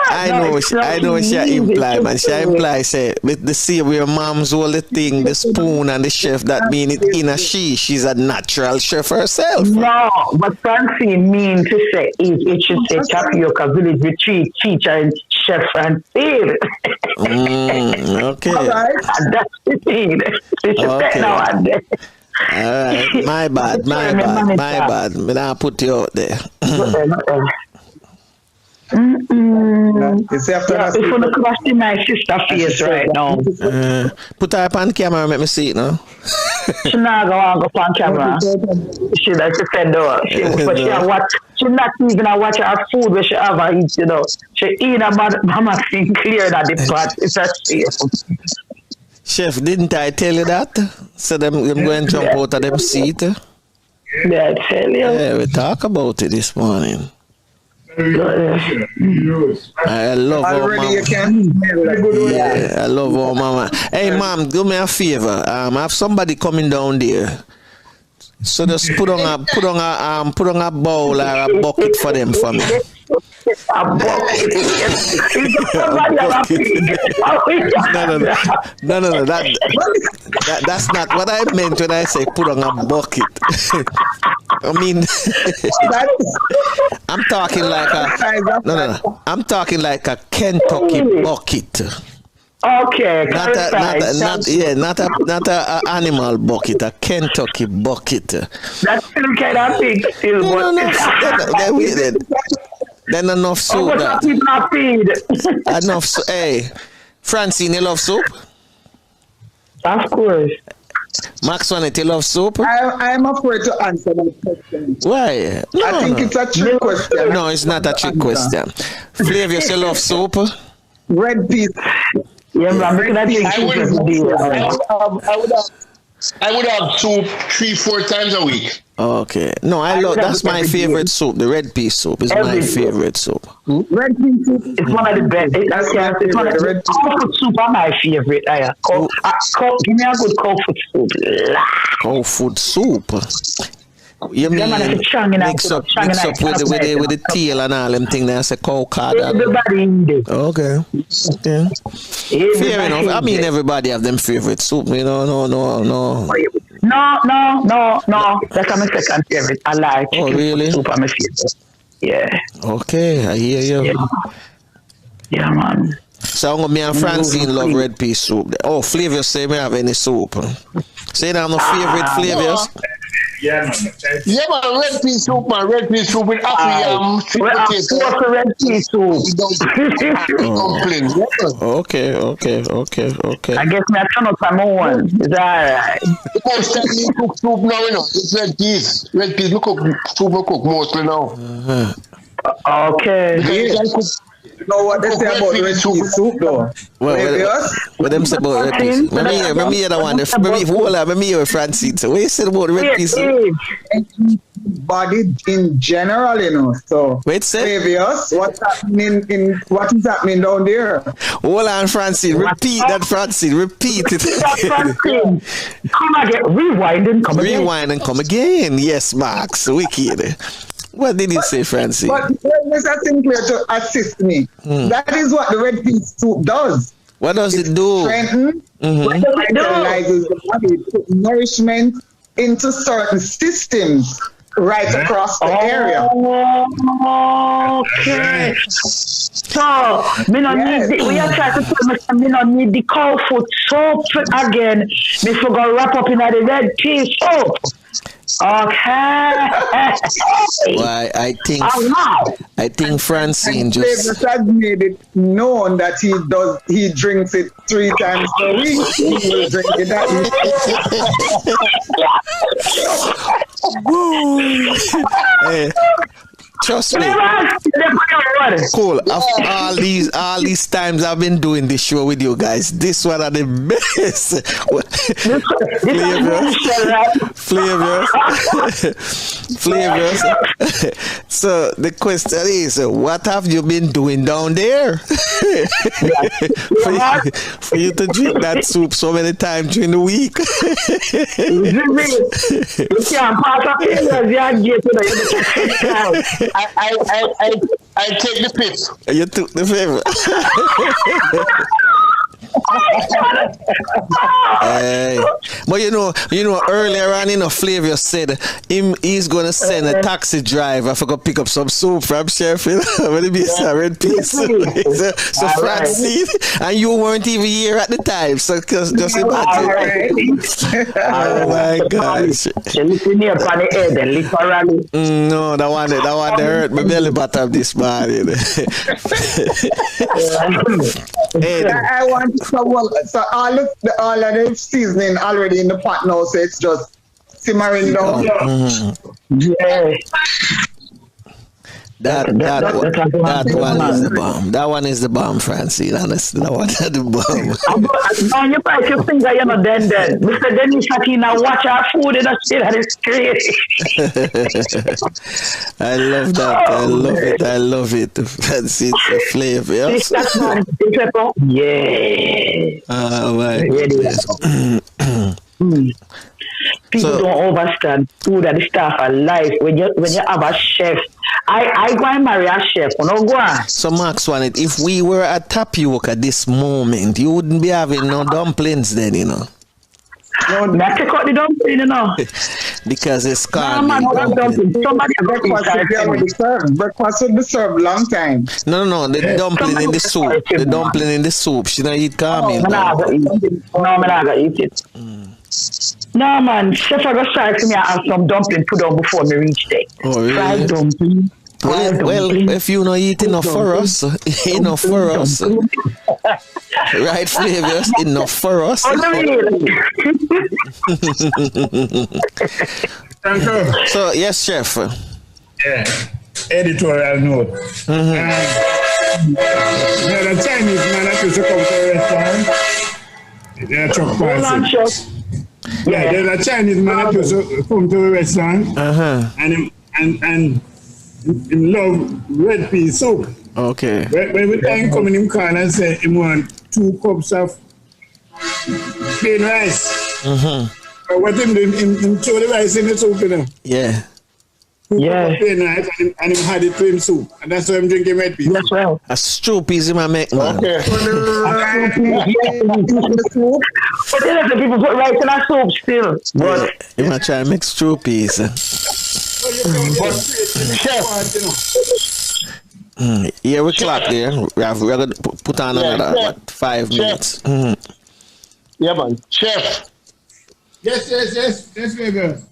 I know she imply, man. She imply say with the see where mom's hold the thing, the spoon and the chef, that mean it in a she's a natural chef herself. No, what fancy mean to say is it should say Tapioca Village Retreat teacher and chef and feed. Okay. That's the thing. They should say now and then. Alright, my bad. But I'll put you out there. It's after If you look at my sister face right now. Put her up on camera and let me see it now. She not go on camera. She like to send her. She not even a watch her food where she ever eat, you know. She eat a Mama Sinclair that the pot is a safe. Chef, didn't I tell you that? So them going to jump out of them seat. Yeah, I tell you. Yeah, we talk about it this morning. I love our mama. Yeah, I love our mama. Hey, mom, do me a favor. I have somebody coming down there. So just put on a bowl or a bucket for them for me. A bucket. No. That's not what I meant when I say put on a bucket. I mean, I'm talking like I'm talking like a Kentucky bucket. Okay, not a animal bucket, a Kentucky bucket. That's still kind of big, still. Then enough soup. Enough soup. Hey, Francine, you love soup? Of course. Max, you love soup? I'm afraid to answer that question. Why? I think it's a trick question. No, it's not a trick question. Flavius, you love soup? Red peas. Yeah, I'm looking at you. I would have soup 3-4 times a week. Okay. No, that's my favorite soup. The red pea soup is my favorite soup. Red pea soup is one of the best. It's one of the red cold soup are my favorite. Give me a good cold soup. Cold food soup. You mean mix up with the tail and all them things that's a cold card. Everybody in there. Okay. Yeah. Fair enough. I mean everybody have them favorite soup, you know, no. No. That's my second favorite. I like chicken really? soup. I'm a favorite. Yeah. Okay, I hear you. Yeah, man. So me and Francine love red pea soup. Oh, Flavius say me have any soup. Say that no favorite Flavius. Yeah, man, red pea soup with apple yam, sweet potato. Red pea soup. Dumplings. Okay. I guess me turn up some more. Is that alright? The most time we cook soup now, you know, it's red peas. Red peas, we cook soup, we cook mostly now. Okay. You know what they say about red pea soup, though? What them say about red pea soup? Let me hear that one. Let me hear Francine. So what you said about red pea soup? Body in general, you know. So, Flavius, what is happening down there? Hold on, Francine. Repeat that, Francine. Repeat it. Francine. Come again. Rewind and come again. Rewind and come again. Yes, Max. Wicked. What did you say, Francine? But Mr. Sinclair to assist me. That is what the red pea soup does. What does it do? Strengthen, vitalizes the body, put nourishment into certain systems right across the area. Okay. So, me not need we are trying to tell me not need the cow foot soap again. Me forgot wrap up in the red pea soap. Okay. Well, I think Francine just has made it known that he drinks it 3 times per week. He will drink it that week. Trust me. Cool. After all these times I've been doing this show with you guys, this one are the best. Flavors. So the question is, what have you been doing down there for you to drink that soup so many times during the week? I take the piss. You took the favor. But you know, earlier on, Flavio said he's gonna send a taxi driver to go pick up some soup from Sheffield. When it be a red piece. So Francine, and you weren't even here at the time. So just imagine. Oh my gosh. No, that one hurt my belly button this morning. I want so all of the seasoning already in the pot now, so it's just simmering down. Yeah. That one is the bomb. That one is the bomb, Francine. Honestly, that one is the bomb. And you bite your finger, you know, then. Mr. Dennis Sakina, watch our food in a shit that is crazy. I love that. I love it. Francine, the flavor. Yes? Yeah. Oh my goodness. People don't understand food and the stuff of life. When you have a chef, I go and marry a chef. So Max wanted, if we were at Tapioca this moment, you wouldn't be having no dumplings then, you know. No, not take out the dumpling, you know. Because it's called somebody breakfast would be served long time. No, the dumpling in the soup. The dumpling in the soup. She don't eat calming. No, I'm not eat it. No, man, chef, I got sorry for me. I have some dumpling put on before me reach there. Oh, really? Fried dumpling. Well, if you not eat enough for us, enough for us. Right, Flavors, enough for us. So, yes, chef. Yeah, editorial note. The Chinese man that used to come to a restaurant. They're truck passes. Yeah, there's a Chinese man that used to come to a restaurant, and he love red pea soup. Okay. When we time come in him can and say he want 2 cups of plain rice. What him do? Him throw the rice in the soup, you know. Yeah. 2 cups of plain rice and him had it to him soup, and that's why I'm drinking red pea. That's well. A stew piece in my make, man. Okay. But then the people put rice in our soup still. But you might try and make stew piece. Yeah, we clock there. We're going to put on another 5 minutes. Yeah, man. Chef. Yes, Vegas.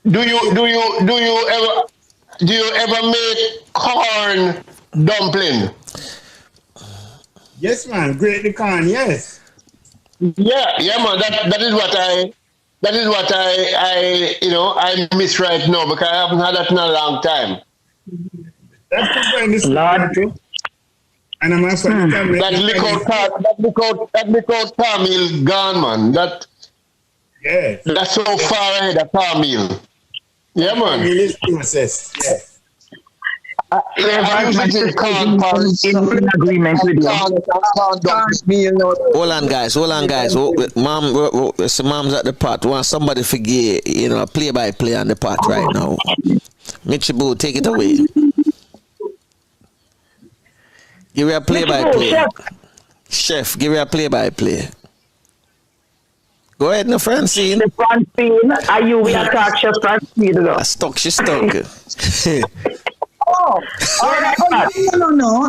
Do you ever make corn dumpling? Yes, man. Grate the corn. Yes. Yeah, man. That is what I miss right now because I haven't had that in a long time. That's the kind of Lord. too. And I'm also That lick out Tamil gone, man. That's so far ahead of Tamil. Yeah, man. Tamil is processed. Yeah. I use it in corn porridge. In agreement with you. Hold on, guys. Mom, mom's at the pot. Want somebody forget, play by play on the pot right now. Mitchell, take it away. Give me a play by play. Chef, give me a play by play. Go ahead, no Francine. Francine, are you with a talk, Chef Francine? She's stuck. Oh,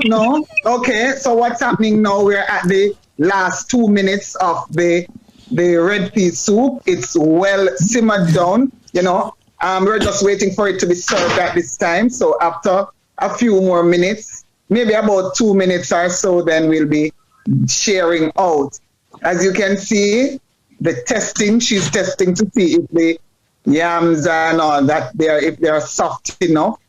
no. Okay, so what's happening now? We're at the last 2 minutes of the red pea soup. It's well simmered down, We're just waiting for it to be served at this time. So after a few more minutes, maybe about 2 minutes or so, then we'll be sharing out. As you can see, she's testing to see if the yams and all that, if they're soft enough.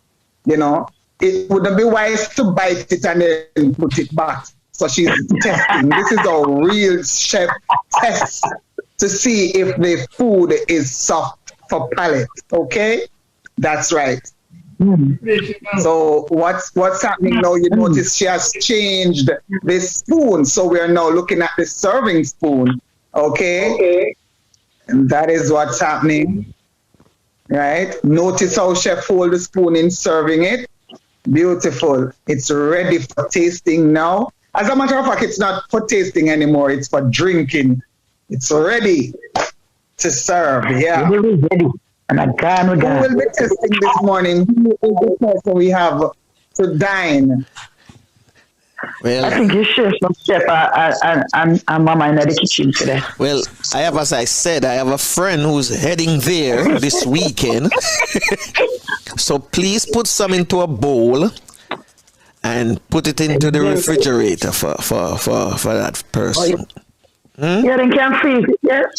It wouldn't be wise to bite it and then put it back. So she's testing. This is a real chef test to see if the food is soft for palate. Okay? That's right. So what's happening now? You notice she has changed the spoon. So we are now looking at the serving spoon. Okay? And that is what's happening. Right? Notice how chef hold the spoon in serving it. Beautiful. It's ready for tasting now. As a matter of fact, it's not for tasting anymore. It's for drinking. It's ready to serve. Yeah. Who will be testing this morning? Who is the person we have to dine? Well, I think you chef and mama in the kitchen today. Well, as I said, I have a friend who's heading there this weekend. So please put some into a bowl and put it into the refrigerator for that person. Yeah, then can freeze it, yes?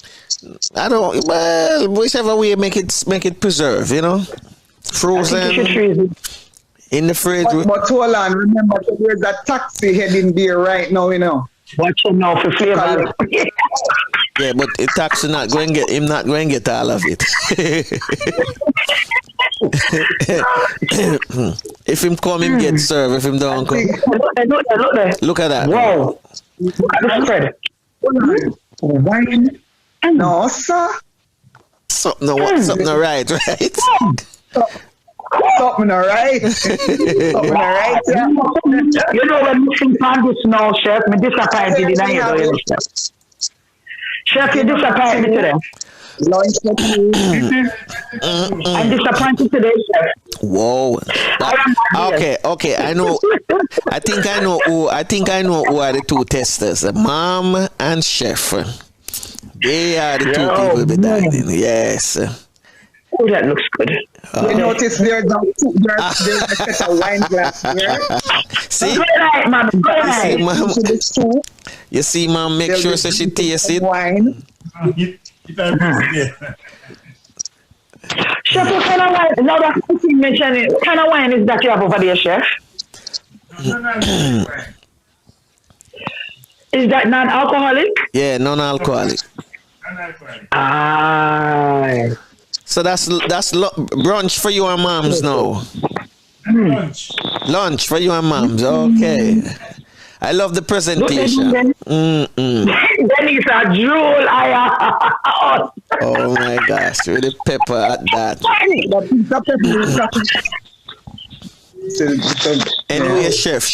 I don't. Well, whichever way make it preserve, frozen. I think you should freeze it. In the fridge. But hold on, remember, there's a taxi heading there right now, Watch him now for flavor. Yeah, but the taxi not going to get all of it. If him come, him get served. If him don't come. Look there. Look at that. Wow. Look at the spread. Wine. No, sir. Something right? Something all right. Something all right. Yeah. When you think on this now, chef, me disappointed in you, chef. Chef, you disappointed me today. I'm disappointed today, chef. Whoa. Okay. I know. I think I know who are the two testers, mom and chef. They are the two people be dining. Yes. Oh, that looks good. You notice there's a set of wine glass here. See? Good night, mom. Good night. You see, mom, make sure so she tastes it. Wine. Chef, what kind of wine? Now that you mentioned it, what kind of wine is that you have over there, chef? Is that non-alcoholic? Yeah, non-alcoholic. So that's brunch for you and moms now. Lunch for you and moms. Okay. I love the presentation. Then it's a drool. Oh my gosh, with the pepper at that. Anyway, chef,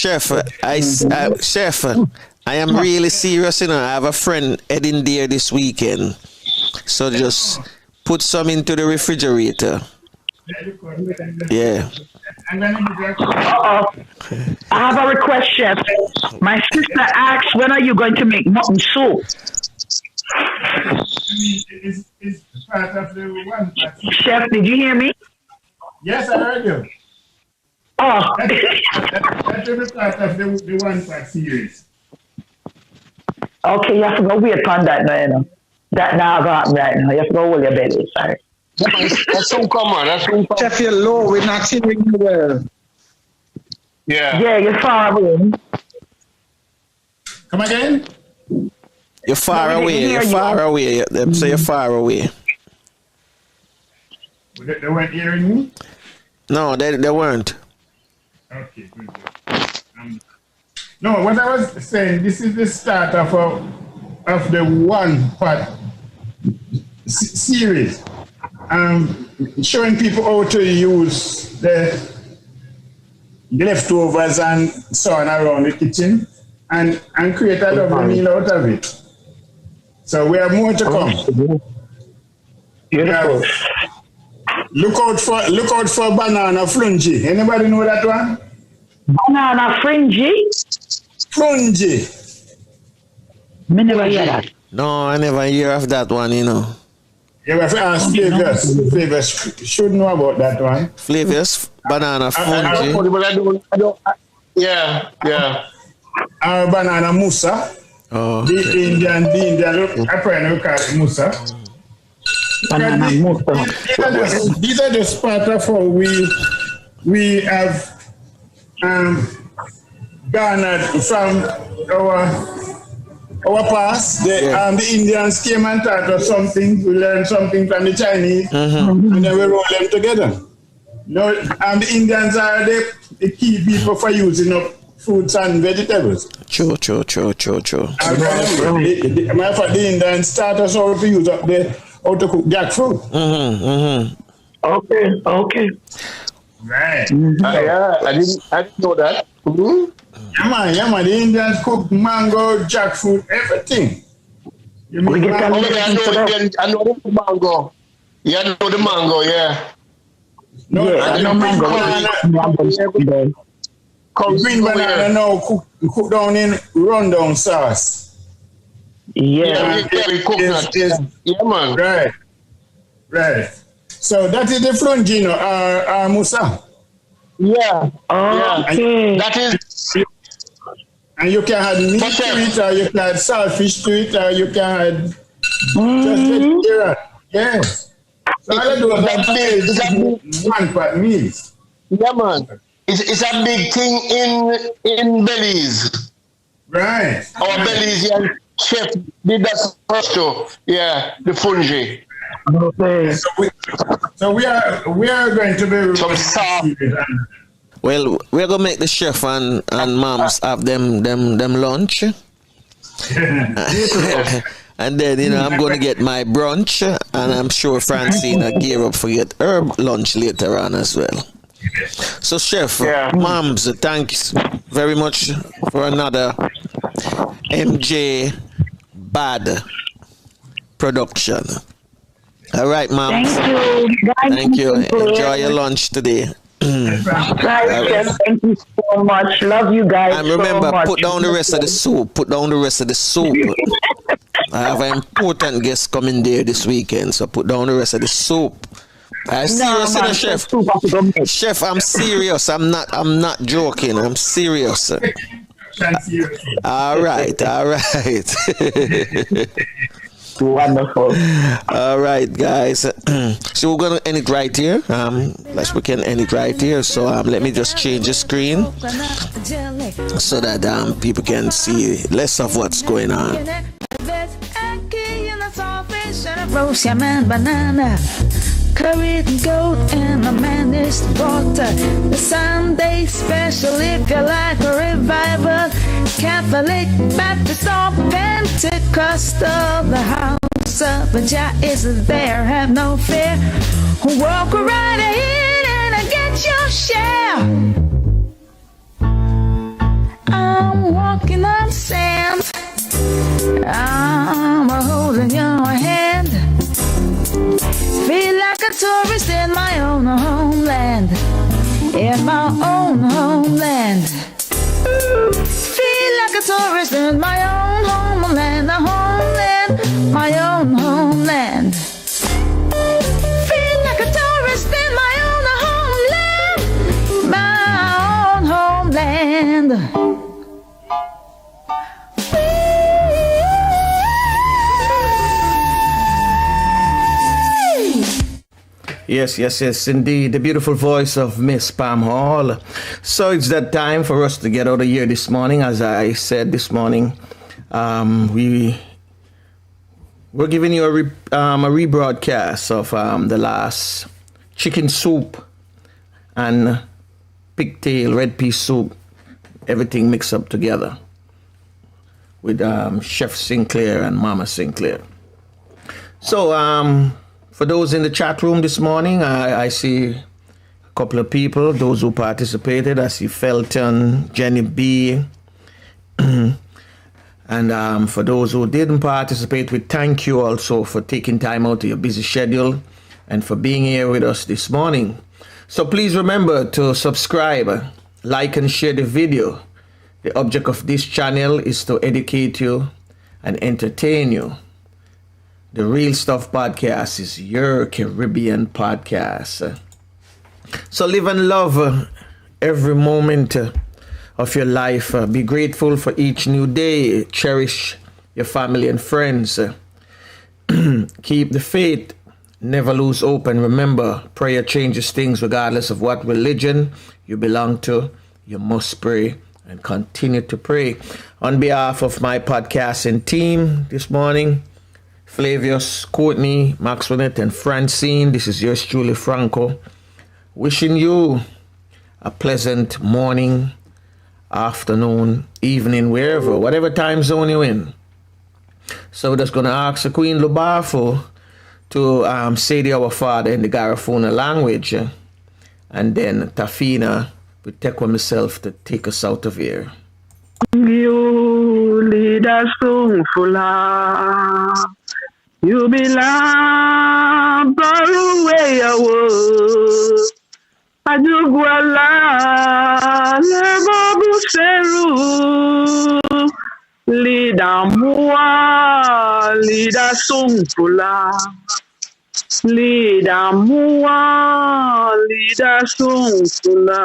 I am really serious. I have a friend heading there this weekend, so just put some into the refrigerator. Yeah. I have a request, chef. My sister asked, when are you going to make mutton soup? It's part of the one. Chef, did you hear me? Yes, I heard you. Oh. That will be part of the one-pack series. Okay, you have to go wait upon that now, That now got right now. You have to go hold your belly, sorry. That's so common. Chef, you're low. We're not hearing you well. Yeah. Yeah, you're far away. Come again? You're far No, we away. didn't You're hear far away. Them say you're far away. They weren't hearing me? No, they weren't. Okay, good. No, what I was saying, this is the start of the one-part series. Showing people how to use the leftovers and so on around the kitchen and create a lovely meal out of it. So we have more to come. Beautiful. Look out for banana flungy. Anybody know that one? Banana fringy? Flungy. Me never hear that. No, I never hear of that one, you know. Yeah, but Flavors should know about that one. Flavors, banana fungi. Yeah. Our banana musa. Oh, The Indian, apparently we call it musa. Banana musa. These are just part of how we have garnered from our past. The Indians came and taught us something. We learned something from the Chinese, and then we roll them together. The Indians are the key people for using up fruits and vegetables. True. Matter of fact, the Indians taught us how to use up how to cook jackfruit. Okay. Right. Yeah, I didn't know that. Mm-hmm. Yeah, man. The Indians cook mango, jackfruit, everything. You mean mango? I know the mango. Yeah, I know the mango, yeah. No, I know mango. Green banana now cook down in rundown sauce. Yeah. We cook that. Yeah, man. Right. So that is the flungino, our musa. Yeah. Okay. That is. And you can add meat to it, or you can add saltfish to it, or you can add just vegetarian. Yes. So all those are one-pot meals. Yeah, man. It's a big thing in Belize. Right. Our Belizean chef did that first too. Yeah, the fungi. Okay. So we are going to be some sauce. Well, we're gonna make the chef and moms have them lunch. And then, I'm going to get my brunch, and I'm sure Francine will gear up for get her lunch later on as well. So, Chef, Moms, thanks very much for another MJ Bad production. All right, Moms. Thank you. Enjoy your lunch today. Thank you so much. Love you guys. And remember, so much. put down the rest of the soup. I have an important guest coming there this weekend, so put down the rest of the soup. I'm serious, Chef. Chef, I'm serious. I'm not joking. I'm serious. All right. Wonderful. All right, guys. So we're gonna end it right here. We can end it right here. So let me just change the screen so that people can see less of what's going on. Roast yam and banana, curried goat and a managed water. The Sunday special if you like a revival. Catholic, Baptist or Pentecostal. The house of Jah is there, have no fear. Walk right ahead and get your share. I'm walking on sand. I'm holding your hand. Feel like a tourist in my own homeland. In my own homeland. Feel like a tourist in my own homeland. My own homeland. Feel like a tourist in my own homeland. Yes, indeed. The beautiful voice of Miss Pam Hall. So it's that time for us to get out of here this morning. As I said this morning, we're giving you a rebroadcast of the last chicken soup and pigtail red pea soup, everything mixed up together with Chef Sinclair and Mama Sinclair. So for those in the chat room this morning, I see a couple of people, those who participated. I see Felton, Jenny B. And for those who didn't participate, we thank you also for taking time out of your busy schedule and for being here with us this morning. So please remember to subscribe, like and share the video. The object of this channel is to educate you and entertain you. The Real Stuff Podcast is your Caribbean podcast. So live and love every moment of your life. Be grateful for each new day. Cherish your family and friends. Keep the faith. Never lose hope. And remember, prayer changes things regardless of what religion you belong to. You must pray and continue to pray. On behalf of my podcasting team this morning, Flavius, Courtney, Maxwellette, and Francine, this is yours truly, Franco, wishing you a pleasant morning, afternoon, evening, wherever, whatever time zone you're in. So we're just going to ask the Queen Lubafo to say the Our Father in the Garifuna language, and then Tafina will take with myself to take us out of here. You lead us to Fula. You belong far away away. Ajuguala Lebabu Seru. Lida Mua, Lida Sungfula. Lida Mua, Lida Sungfula.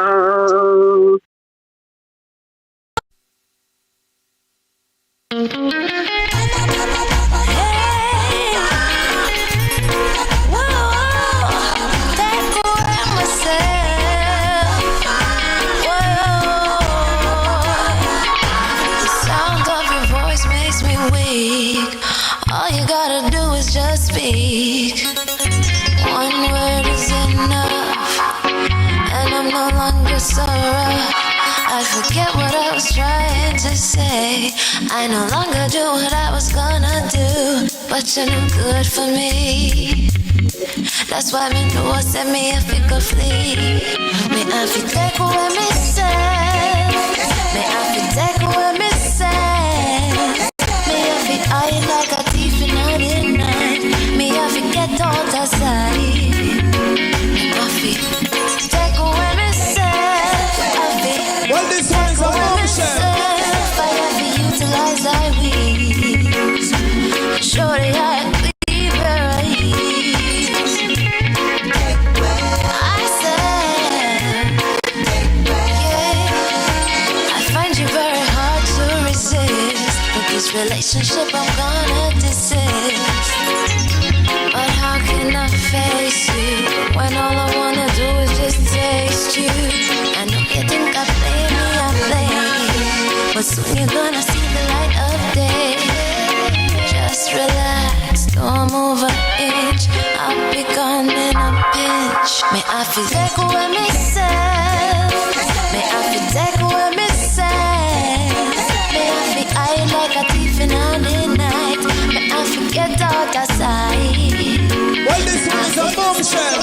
All you gotta do is just speak. One word is enough, and I'm no longer so rough. I forget what I was trying to say. I no longer do what I was gonna do, but you're no good for me. That's why me know I said me if it could flee. Me I fi take away me say. Me I fi take away me say. I like a thief in the night. Me have to get out outside. I feel take away myself. I feel well, this one is a myself. I have to utilize I will. Surely I leave where I is. I said, yeah. I find you very hard to resist. This relationship I'm gonna desist. But how can I face you when all I wanna do is just taste you? I know you think I play me, I play you, but soon you're gonna see the light of day. Just relax, don't move an inch. I'll be gone in a pinch. May I feel take away myself. May I feel take away myself. May I feel I like a thief in the night. May I forget out outside. Well, this one is a bombshell.